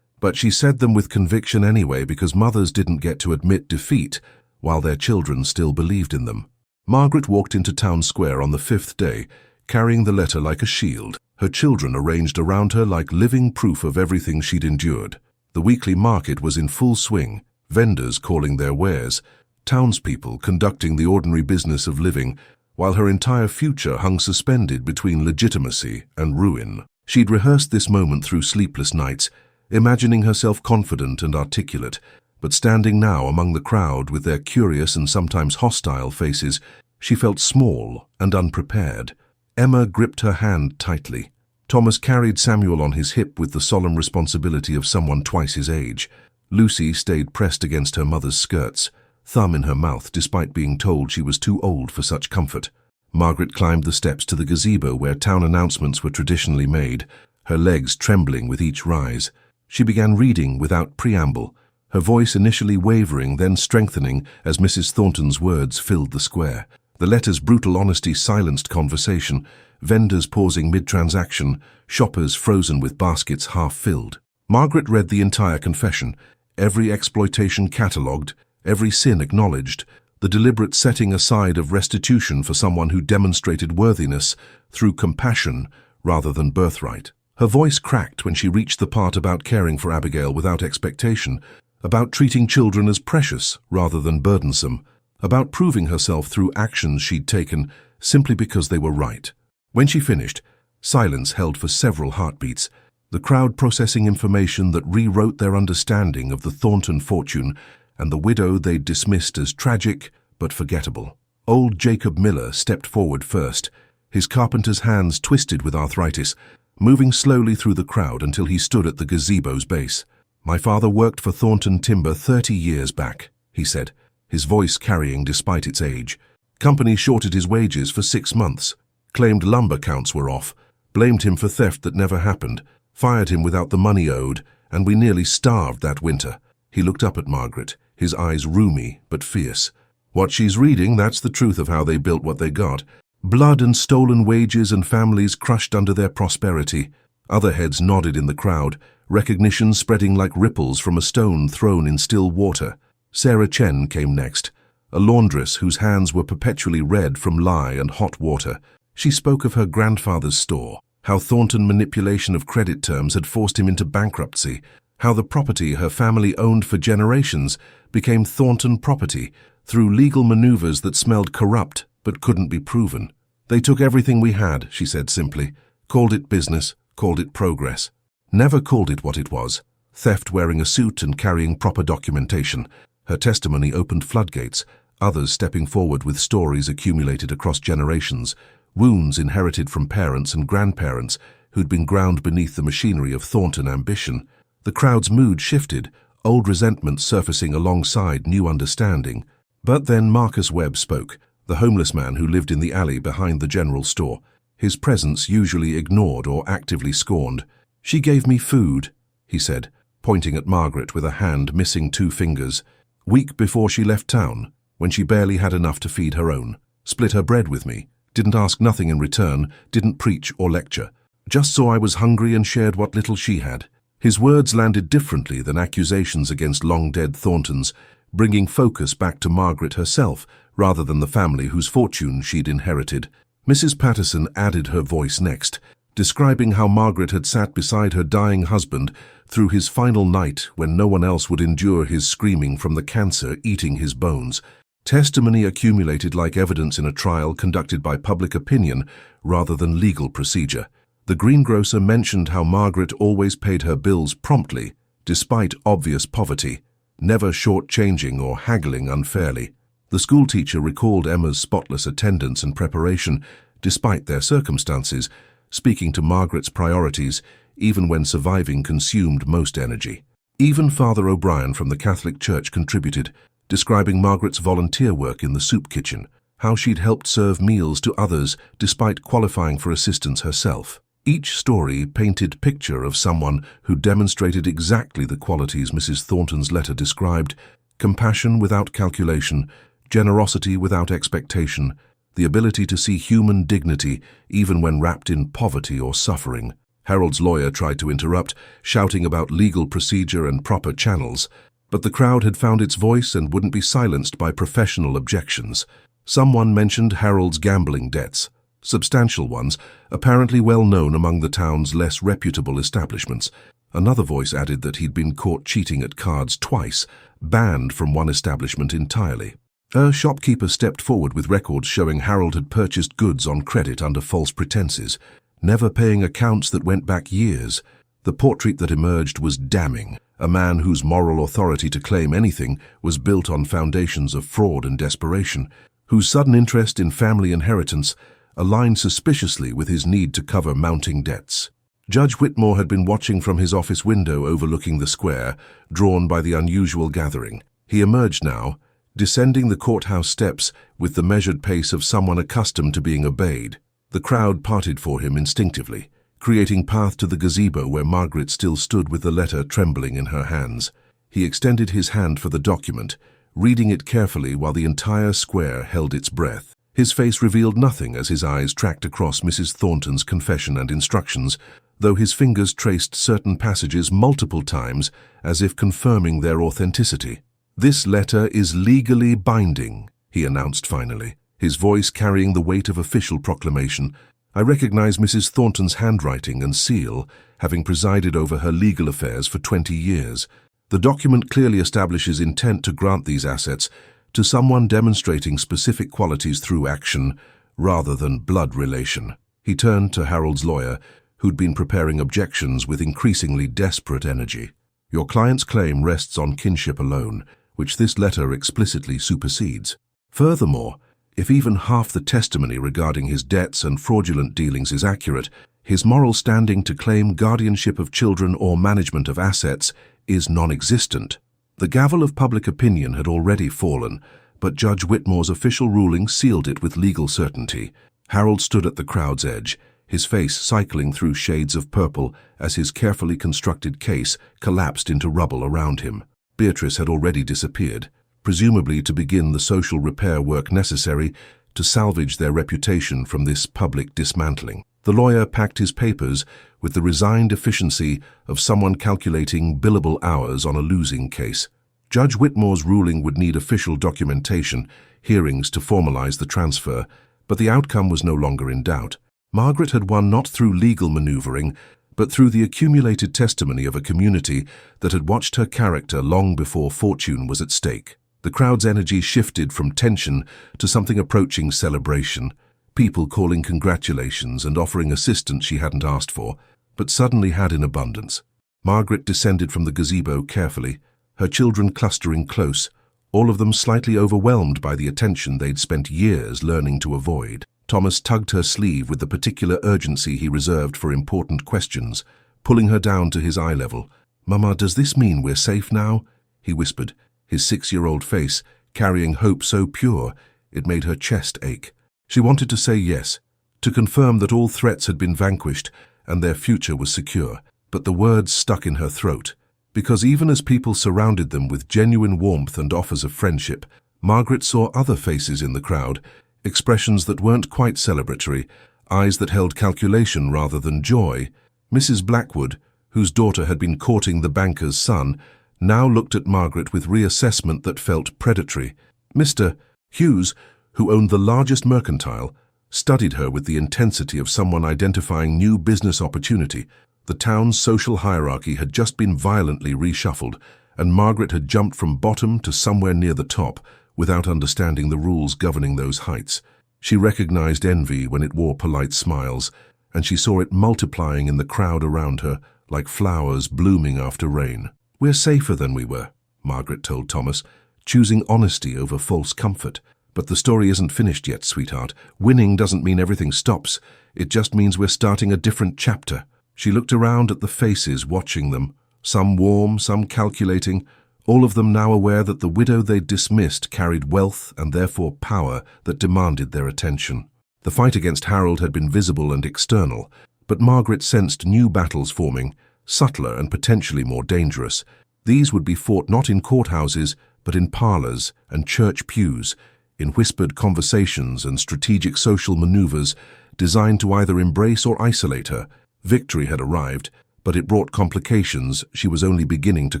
but she said them with conviction anyway because mothers didn't get to admit defeat while their children still believed in them. Margaret walked into town square on the 5th day, carrying the letter like a shield, her children arranged around her like living proof of everything she'd endured. The weekly market was in full swing, vendors calling their wares, townspeople conducting the ordinary business of living, while her entire future hung suspended between legitimacy and ruin. She'd rehearsed this moment through sleepless nights, imagining herself confident and articulate, but standing now among the crowd with their curious and sometimes hostile faces, she felt small and unprepared. Emma gripped her hand tightly. Thomas carried Samuel on his hip with the solemn responsibility of someone twice his age. Lucy stayed pressed against her mother's skirts, thumb in her mouth despite being told she was too old for such comfort. Margaret climbed the steps to the gazebo where town announcements were traditionally made, her legs trembling with each rise. She began reading without preamble, her voice initially wavering, then strengthening as Mrs. Thornton's words filled the square. The letter's brutal honesty silenced conversation, vendors pausing mid-transaction, shoppers frozen with baskets half-filled. Margaret read the entire confession, every exploitation catalogued, every sin acknowledged, the deliberate setting aside of restitution for someone who demonstrated worthiness through compassion rather than birthright. Her voice cracked when she reached the part about caring for Abigail without expectation, about treating children as precious rather than burdensome, about proving herself through actions she'd taken simply because they were right. When she finished, silence held for several heartbeats, the crowd processing information that rewrote their understanding of the Thornton fortune and the widow they'd dismissed as tragic but forgettable. Old Jacob Miller stepped forward first, his carpenter's hands twisted with arthritis, moving slowly through the crowd until he stood at the gazebo's base. "My father worked for Thornton Timber 30 years back," he said, his voice carrying despite its age. "Company shorted his wages for 6 months, claimed lumber counts were off, blamed him for theft that never happened, fired him without the money owed, and we nearly starved that winter." He looked up at Margaret, his eyes rheumy but fierce. "What she's reading, that's the truth of how they built what they got. Blood and stolen wages and families crushed under their prosperity." Other heads nodded in the crowd, recognition spreading like ripples from a stone thrown in still water. Sarah Chen came next, a laundress whose hands were perpetually red from lye and hot water. She spoke of her grandfather's store, how Thornton manipulation of credit terms had forced him into bankruptcy, how the property her family owned for generations became Thornton property through legal maneuvers that smelled corrupt but couldn't be proven. "They took everything we had," she said simply, "called it business, called it progress. Never called it what it was, theft wearing a suit and carrying proper documentation." Her testimony opened floodgates, others stepping forward with stories accumulated across generations, wounds inherited from parents and grandparents who'd been ground beneath the machinery of Thornton ambition. The crowd's mood shifted, old resentment surfacing alongside new understanding. But then Marcus Webb spoke, the homeless man who lived in the alley behind the general store, his presence usually ignored or actively scorned. "She gave me food," he said, pointing at Margaret with a hand missing 2 fingers. "Week before she left town, when she barely had enough to feed her own. Split her bread with me, didn't ask nothing in return, didn't preach or lecture. Just saw I was hungry and shared what little she had." His words landed differently than accusations against long-dead Thorntons, bringing focus back to Margaret herself rather than the family whose fortune she'd inherited. Mrs. Patterson added her voice next, describing how Margaret had sat beside her dying husband through his final night when no one else would endure his screaming from the cancer eating his bones. Testimony accumulated like evidence in a trial conducted by public opinion rather than legal procedure. The greengrocer mentioned how Margaret always paid her bills promptly, despite obvious poverty, never short-changing or haggling unfairly. The schoolteacher recalled Emma's spotless attendance and preparation, despite their circumstances, speaking to Margaret's priorities, even when surviving consumed most energy. Even Father O'Brien from the Catholic Church contributed, describing Margaret's volunteer work in the soup kitchen, how she'd helped serve meals to others despite qualifying for assistance herself. Each story painted a picture of someone who demonstrated exactly the qualities Mrs. Thornton's letter described: compassion without calculation, generosity without expectation, the ability to see human dignity even when wrapped in poverty or suffering. Harold's lawyer tried to interrupt, shouting about legal procedure and proper channels, but the crowd had found its voice and wouldn't be silenced by professional objections. Someone mentioned Harold's gambling debts, substantial ones, apparently well known among the town's less reputable establishments. Another voice added that he'd been caught cheating at cards twice, banned from one establishment entirely. A shopkeeper stepped forward with records showing Harold had purchased goods on credit under false pretenses, never paying accounts that went back years. The portrait that emerged was damning. A man whose moral authority to claim anything was built on foundations of fraud and desperation, whose sudden interest in family inheritance aligned suspiciously with his need to cover mounting debts. Judge Whitmore had been watching from his office window overlooking the square, drawn by the unusual gathering. He emerged now, descending the courthouse steps with the measured pace of someone accustomed to being obeyed. The crowd parted for him instinctively, creating path to the gazebo where Margaret still stood with the letter trembling in her hands. He extended his hand for the document, reading it carefully while the entire square held its breath. His face revealed nothing as his eyes tracked across Mrs. Thornton's confession and instructions, though his fingers traced certain passages multiple times as if confirming their authenticity. "This letter is legally binding," he announced finally, his voice carrying the weight of official proclamation. "I recognize Mrs. Thornton's handwriting and seal, having presided over her legal affairs for 20 years. The document clearly establishes intent to grant these assets to someone demonstrating specific qualities through action rather than blood relation." He turned to Harold's lawyer, who'd been preparing objections with increasingly desperate energy. "Your client's claim rests on kinship alone, which this letter explicitly supersedes. Furthermore, if even half the testimony regarding his debts and fraudulent dealings is accurate, his moral standing to claim guardianship of children or management of assets is non-existent." The gavel of public opinion had already fallen, but Judge Whitmore's official ruling sealed it with legal certainty. Harold stood at the crowd's edge, his face cycling through shades of purple as his carefully constructed case collapsed into rubble around him. Beatrice had already disappeared, presumably to begin the social repair work necessary to salvage their reputation from this public dismantling. The lawyer packed his papers with the resigned efficiency of someone calculating billable hours on a losing case. Judge Whitmore's ruling would need official documentation, hearings to formalize the transfer, but the outcome was no longer in doubt. Margaret had won not through legal maneuvering, but through the accumulated testimony of a community that had watched her character long before fortune was at stake. The crowd's energy shifted from tension to something approaching celebration, people calling congratulations and offering assistance she hadn't asked for, but suddenly had in abundance. Margaret descended from the gazebo carefully, her children clustering close, all of them slightly overwhelmed by the attention they'd spent years learning to avoid. Thomas tugged her sleeve with the particular urgency he reserved for important questions, pulling her down to his eye level. "Mama, does this mean we're safe now?" he whispered, his 6-year-old face carrying hope so pure it made her chest ache. She wanted to say yes, to confirm that all threats had been vanquished and their future was secure, but the words stuck in her throat, because even as people surrounded them with genuine warmth and offers of friendship, Margaret saw other faces in the crowd, expressions that weren't quite celebratory, eyes that held calculation rather than joy. Mrs. Blackwood, whose daughter had been courting the banker's son, now looked at Margaret with reassessment that felt predatory. Mr. Hughes, who owned the largest mercantile, studied her with the intensity of someone identifying new business opportunity. The town's social hierarchy had just been violently reshuffled, and Margaret had jumped from bottom to somewhere near the top, without understanding the rules governing those heights. She recognized envy when it wore polite smiles, and she saw it multiplying in the crowd around her, like flowers blooming after rain. "We're safer than we were," Margaret told Thomas, choosing honesty over false comfort. "But the story isn't finished yet, sweetheart. Winning doesn't mean everything stops. It just means we're starting a different chapter." She looked around at the faces watching them, some warm, some calculating, all of them now aware that the widow they'd dismissed carried wealth and therefore power that demanded their attention. The fight against Harold had been visible and external, but Margaret sensed new battles forming, subtler and potentially more dangerous. These would be fought not in courthouses, but in parlors and church pews, in whispered conversations and strategic social maneuvers designed to either embrace or isolate her. Victory had arrived, but it brought complications she was only beginning to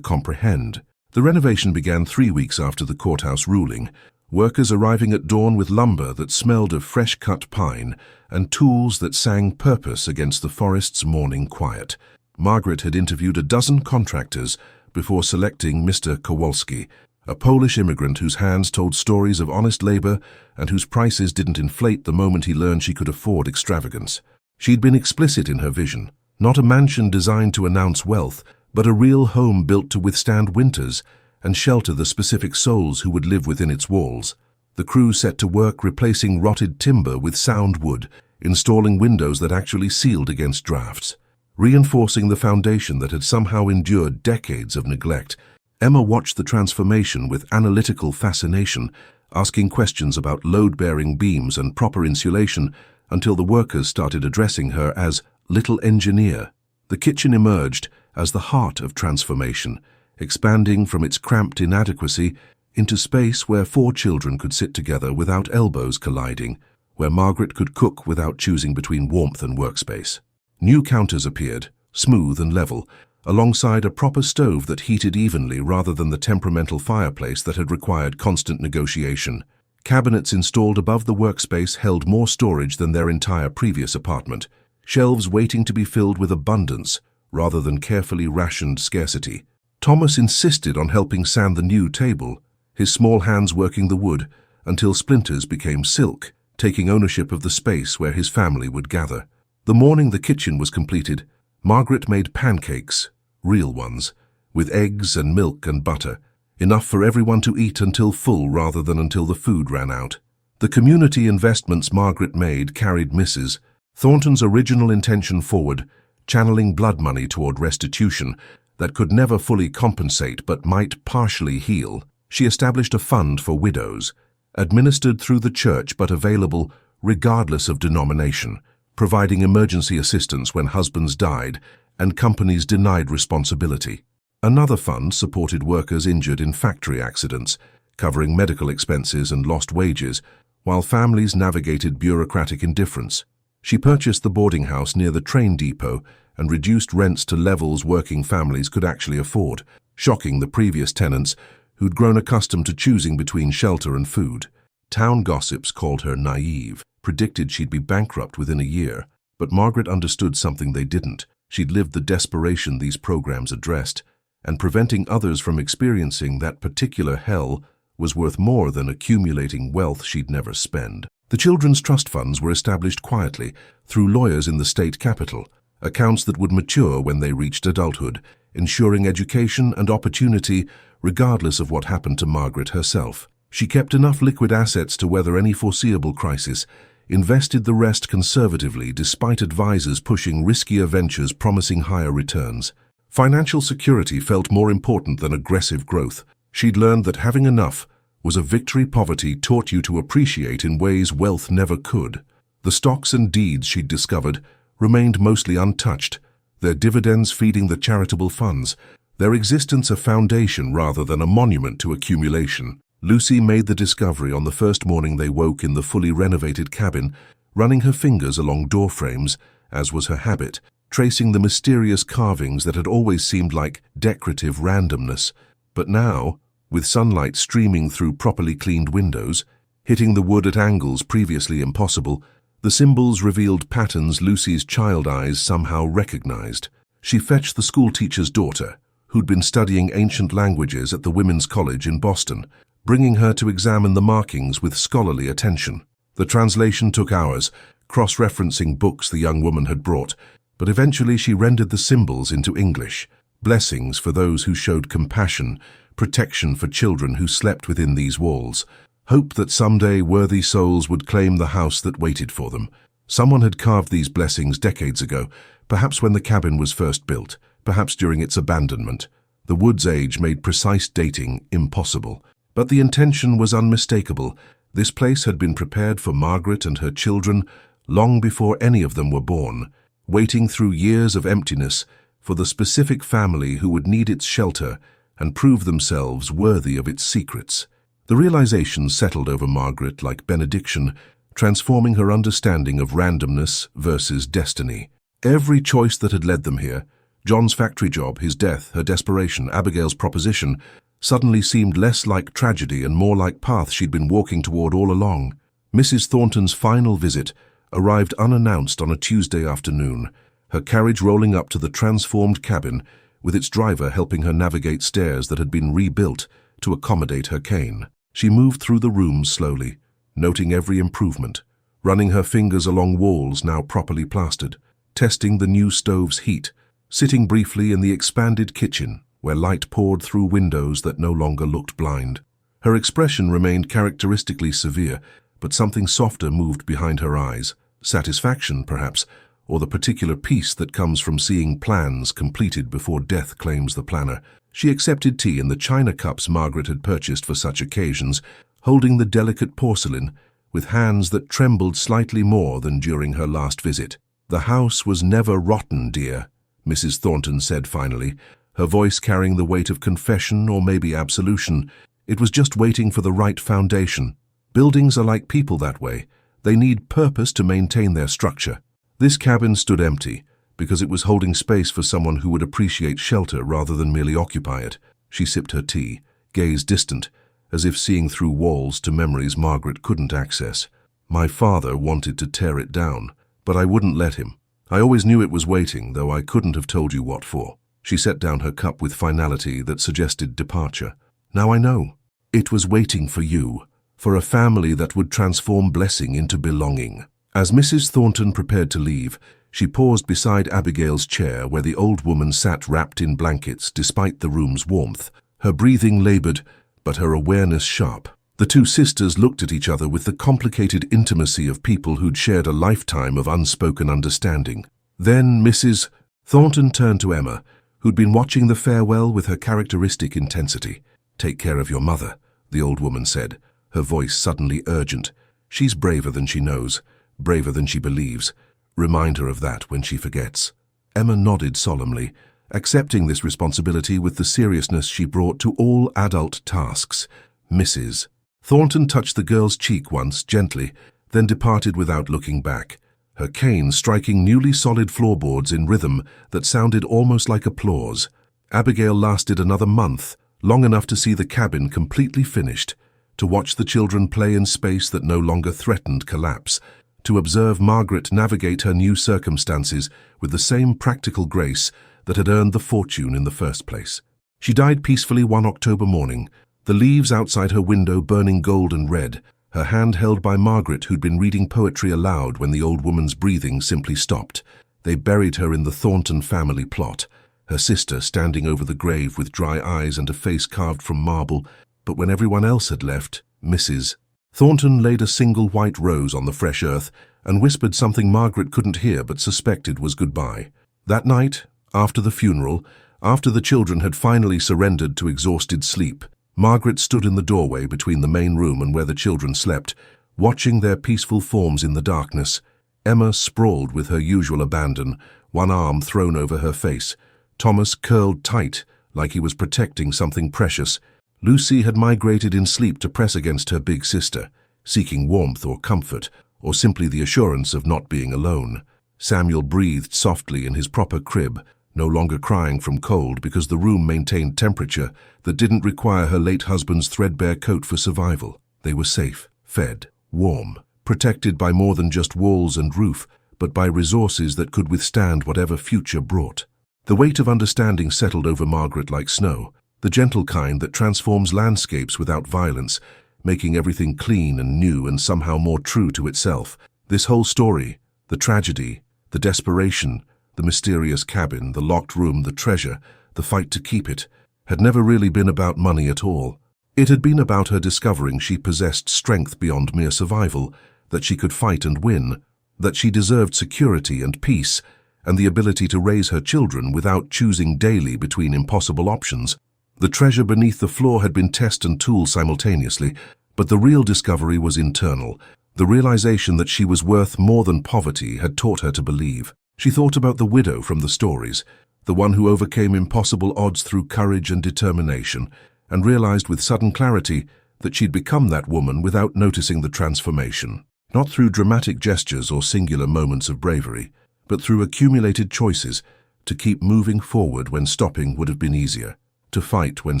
comprehend. The renovation began 3 weeks after the courthouse ruling, workers arriving at dawn with lumber that smelled of fresh-cut pine and tools that sang purpose against the forest's morning quiet. Margaret had interviewed a dozen contractors before selecting Mr. Kowalski, a Polish immigrant whose hands told stories of honest labor and whose prices didn't inflate the moment he learned she could afford extravagance. She'd been explicit in her vision, not a mansion designed to announce wealth, but a real home built to withstand winters and shelter the specific souls who would live within its walls. The crew set to work replacing rotted timber with sound wood, installing windows that actually sealed against drafts. Reinforcing the foundation that had somehow endured decades of neglect, Emma watched the transformation with analytical fascination, asking questions about load-bearing beams and proper insulation until the workers started addressing her as Little Engineer. The kitchen emerged as the heart of transformation, expanding from its cramped inadequacy into space where 4 children could sit together without elbows colliding, where Margaret could cook without choosing between warmth and workspace. New counters appeared, smooth and level, alongside a proper stove that heated evenly rather than the temperamental fireplace that had required constant negotiation. Cabinets installed above the workspace held more storage than their entire previous apartment, shelves waiting to be filled with abundance rather than carefully rationed scarcity. Thomas insisted on helping sand the new table, his small hands working the wood until splinters became silk, taking ownership of the space where his family would gather. The morning the kitchen was completed, Margaret made pancakes, real ones, with eggs and milk and butter, enough for everyone to eat until full rather than until the food ran out. The community investments Margaret made carried Mrs. Thornton's original intention forward, channeling blood money toward restitution that could never fully compensate but might partially heal. She established a fund for widows, administered through the church but available regardless of denomination, providing emergency assistance when husbands died and companies denied responsibility. Another fund supported workers injured in factory accidents, covering medical expenses and lost wages, while families navigated bureaucratic indifference. She purchased the boarding house near the train depot and reduced rents to levels working families could actually afford, shocking the previous tenants who'd grown accustomed to choosing between shelter and food. Town gossips called her naive, predicted she'd be bankrupt within a year, but Margaret understood something they didn't. She'd lived the desperation these programs addressed, and preventing others from experiencing that particular hell was worth more than accumulating wealth she'd never spend. The children's trust funds were established quietly through lawyers in the state capital, accounts that would mature when they reached adulthood, ensuring education and opportunity regardless of what happened to Margaret herself. She kept enough liquid assets to weather any foreseeable crisis, invested the rest conservatively despite advisors pushing riskier ventures promising higher returns. Financial security felt more important than aggressive growth. She'd learned that having enough was a victory poverty taught you to appreciate in ways wealth never could. The stocks and deeds she'd discovered remained mostly untouched, their dividends feeding the charitable funds, their existence a foundation rather than a monument to accumulation. Lucy made the discovery on the first morning they woke in the fully renovated cabin, running her fingers along door frames, as was her habit, tracing the mysterious carvings that had always seemed like decorative randomness. But now, with sunlight streaming through properly cleaned windows, hitting the wood at angles previously impossible, the symbols revealed patterns Lucy's child eyes somehow recognized. She fetched the schoolteacher's daughter, who'd been studying ancient languages at the Women's College in Boston, bringing her to examine the markings with scholarly attention. The translation took hours, cross-referencing books the young woman had brought, but eventually she rendered the symbols into English, blessings for those who showed compassion, protection for children who slept within these walls, hope that someday worthy souls would claim the house that waited for them. Someone had carved these blessings decades ago, perhaps when the cabin was first built, perhaps during its abandonment. The wood's age made precise dating impossible. But the intention was unmistakable. This place had been prepared for Margaret and her children long before any of them were born, waiting through years of emptiness for the specific family who would need its shelter and prove themselves worthy of its secrets. The realization settled over Margaret like benediction, transforming her understanding of randomness versus destiny. Every choice that had led them here, John's factory job, his death, her desperation, Abigail's proposition, suddenly seemed less like tragedy and more like path she'd been walking toward all along. Mrs. Thornton's final visit arrived unannounced on a Tuesday afternoon, her carriage rolling up to the transformed cabin, with its driver helping her navigate stairs that had been rebuilt to accommodate her cane. She moved through the rooms slowly, noting every improvement, running her fingers along walls now properly plastered, testing the new stove's heat, sitting briefly in the expanded kitchen where light poured through windows that no longer looked blind. Her expression remained characteristically severe, but something softer moved behind her eyes, satisfaction, perhaps, or the particular peace that comes from seeing plans completed before death claims the planner. She accepted tea in the china cups Margaret had purchased for such occasions, holding the delicate porcelain, with hands that trembled slightly more than during her last visit. "The house was never rotten, dear," Mrs. Thornton said finally, her voice carrying the weight of confession or maybe absolution. "It was just waiting for the right foundation. Buildings are like people that way. They need purpose to maintain their structure." This cabin stood empty, because it was holding space for someone who would appreciate shelter rather than merely occupy it. She sipped her tea, gaze distant, as if seeing through walls to memories Margaret couldn't access. "My father wanted to tear it down, but I wouldn't let him. I always knew it was waiting, though I couldn't have told you what for." She set down her cup with finality that suggested departure. "Now I know. It was waiting for you, for a family that would transform blessing into belonging." As Mrs. Thornton prepared to leave, she paused beside Abigail's chair where the old woman sat wrapped in blankets despite the room's warmth, her breathing labored, but her awareness sharp. The two sisters looked at each other with the complicated intimacy of people who'd shared a lifetime of unspoken understanding. Then Mrs. Thornton turned to Emma, who'd been watching the farewell with her characteristic intensity. "Take care of your mother," the old woman said, her voice suddenly urgent. "She's braver than she knows, braver than she believes. Remind her of that when she forgets." Emma nodded solemnly, accepting this responsibility with the seriousness she brought to all adult tasks. Mrs. Thornton touched the girl's cheek once, gently, then departed without looking back, her cane striking newly solid floorboards in rhythm that sounded almost like applause. Abigail lasted another month, long enough to see the cabin completely finished, to watch the children play in space that no longer threatened collapse, to observe Margaret navigate her new circumstances with the same practical grace that had earned the fortune in the first place. She died peacefully one October morning, the leaves outside her window burning gold and red, her hand held by Margaret, who'd been reading poetry aloud when the old woman's breathing simply stopped. They buried her in the Thornton family plot, her sister standing over the grave with dry eyes and a face carved from marble, but when everyone else had left, Mrs. Thornton laid a single white rose on the fresh earth and whispered something Margaret couldn't hear but suspected was goodbye. That night, after the funeral, after the children had finally surrendered to exhausted sleep, Margaret stood in the doorway between the main room and where the children slept, watching their peaceful forms in the darkness. Emma sprawled with her usual abandon, one arm thrown over her face. Thomas curled tight, like he was protecting something precious. Lucy had migrated in sleep to press against her big sister, seeking warmth or comfort, or simply the assurance of not being alone. Samuel breathed softly in his proper crib, no longer crying from cold because the room maintained temperature that didn't require her late husband's threadbare coat for survival. They were safe, fed, warm, protected by more than just walls and roof, but by resources that could withstand whatever future brought. The weight of understanding settled over Margaret like snow, the gentle kind that transforms landscapes without violence, making everything clean and new and somehow more true to itself. This whole story, the tragedy, the desperation, the mysterious cabin, the locked room, the treasure, the fight to keep it, had never really been about money at all. It had been about her discovering she possessed strength beyond mere survival, that she could fight and win, that she deserved security and peace, and the ability to raise her children without choosing daily between impossible options. The treasure beneath the floor had been test and tool simultaneously, but the real discovery was internal. The realization that she was worth more than poverty had taught her to believe. She thought about the widow from the stories, the one who overcame impossible odds through courage and determination, and realized with sudden clarity that she'd become that woman without noticing the transformation. Not through dramatic gestures or singular moments of bravery, but through accumulated choices to keep moving forward when stopping would have been easier, to fight when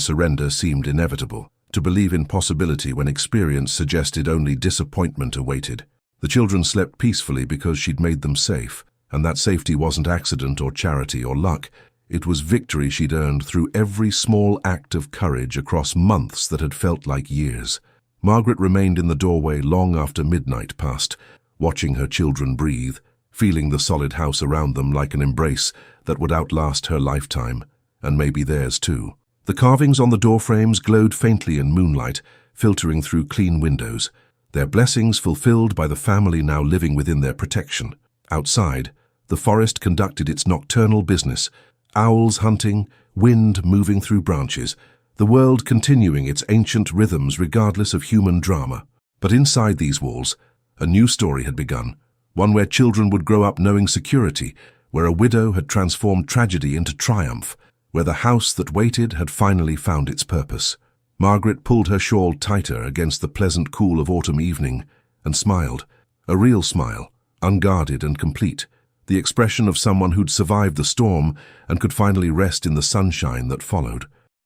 surrender seemed inevitable, to believe in possibility when experience suggested only disappointment awaited. The children slept peacefully because she'd made them safe, and that safety wasn't accident or charity or luck. It was victory she'd earned through every small act of courage across months that had felt like years. Margaret remained in the doorway long after midnight passed, watching her children breathe, feeling the solid house around them like an embrace that would outlast her lifetime, and maybe theirs too. The carvings on the doorframes glowed faintly in moonlight, filtering through clean windows, their blessings fulfilled by the family now living within their protection. Outside, the forest conducted its nocturnal business, owls hunting, wind moving through branches, the world continuing its ancient rhythms regardless of human drama. But inside these walls, a new story had begun, one where children would grow up knowing security, where a widow had transformed tragedy into triumph, where the house that waited had finally found its purpose. Margaret pulled her shawl tighter against the pleasant cool of autumn evening and smiled, a real smile, unguarded and complete, the expression of someone who'd survived the storm and could finally rest in the sunshine that followed.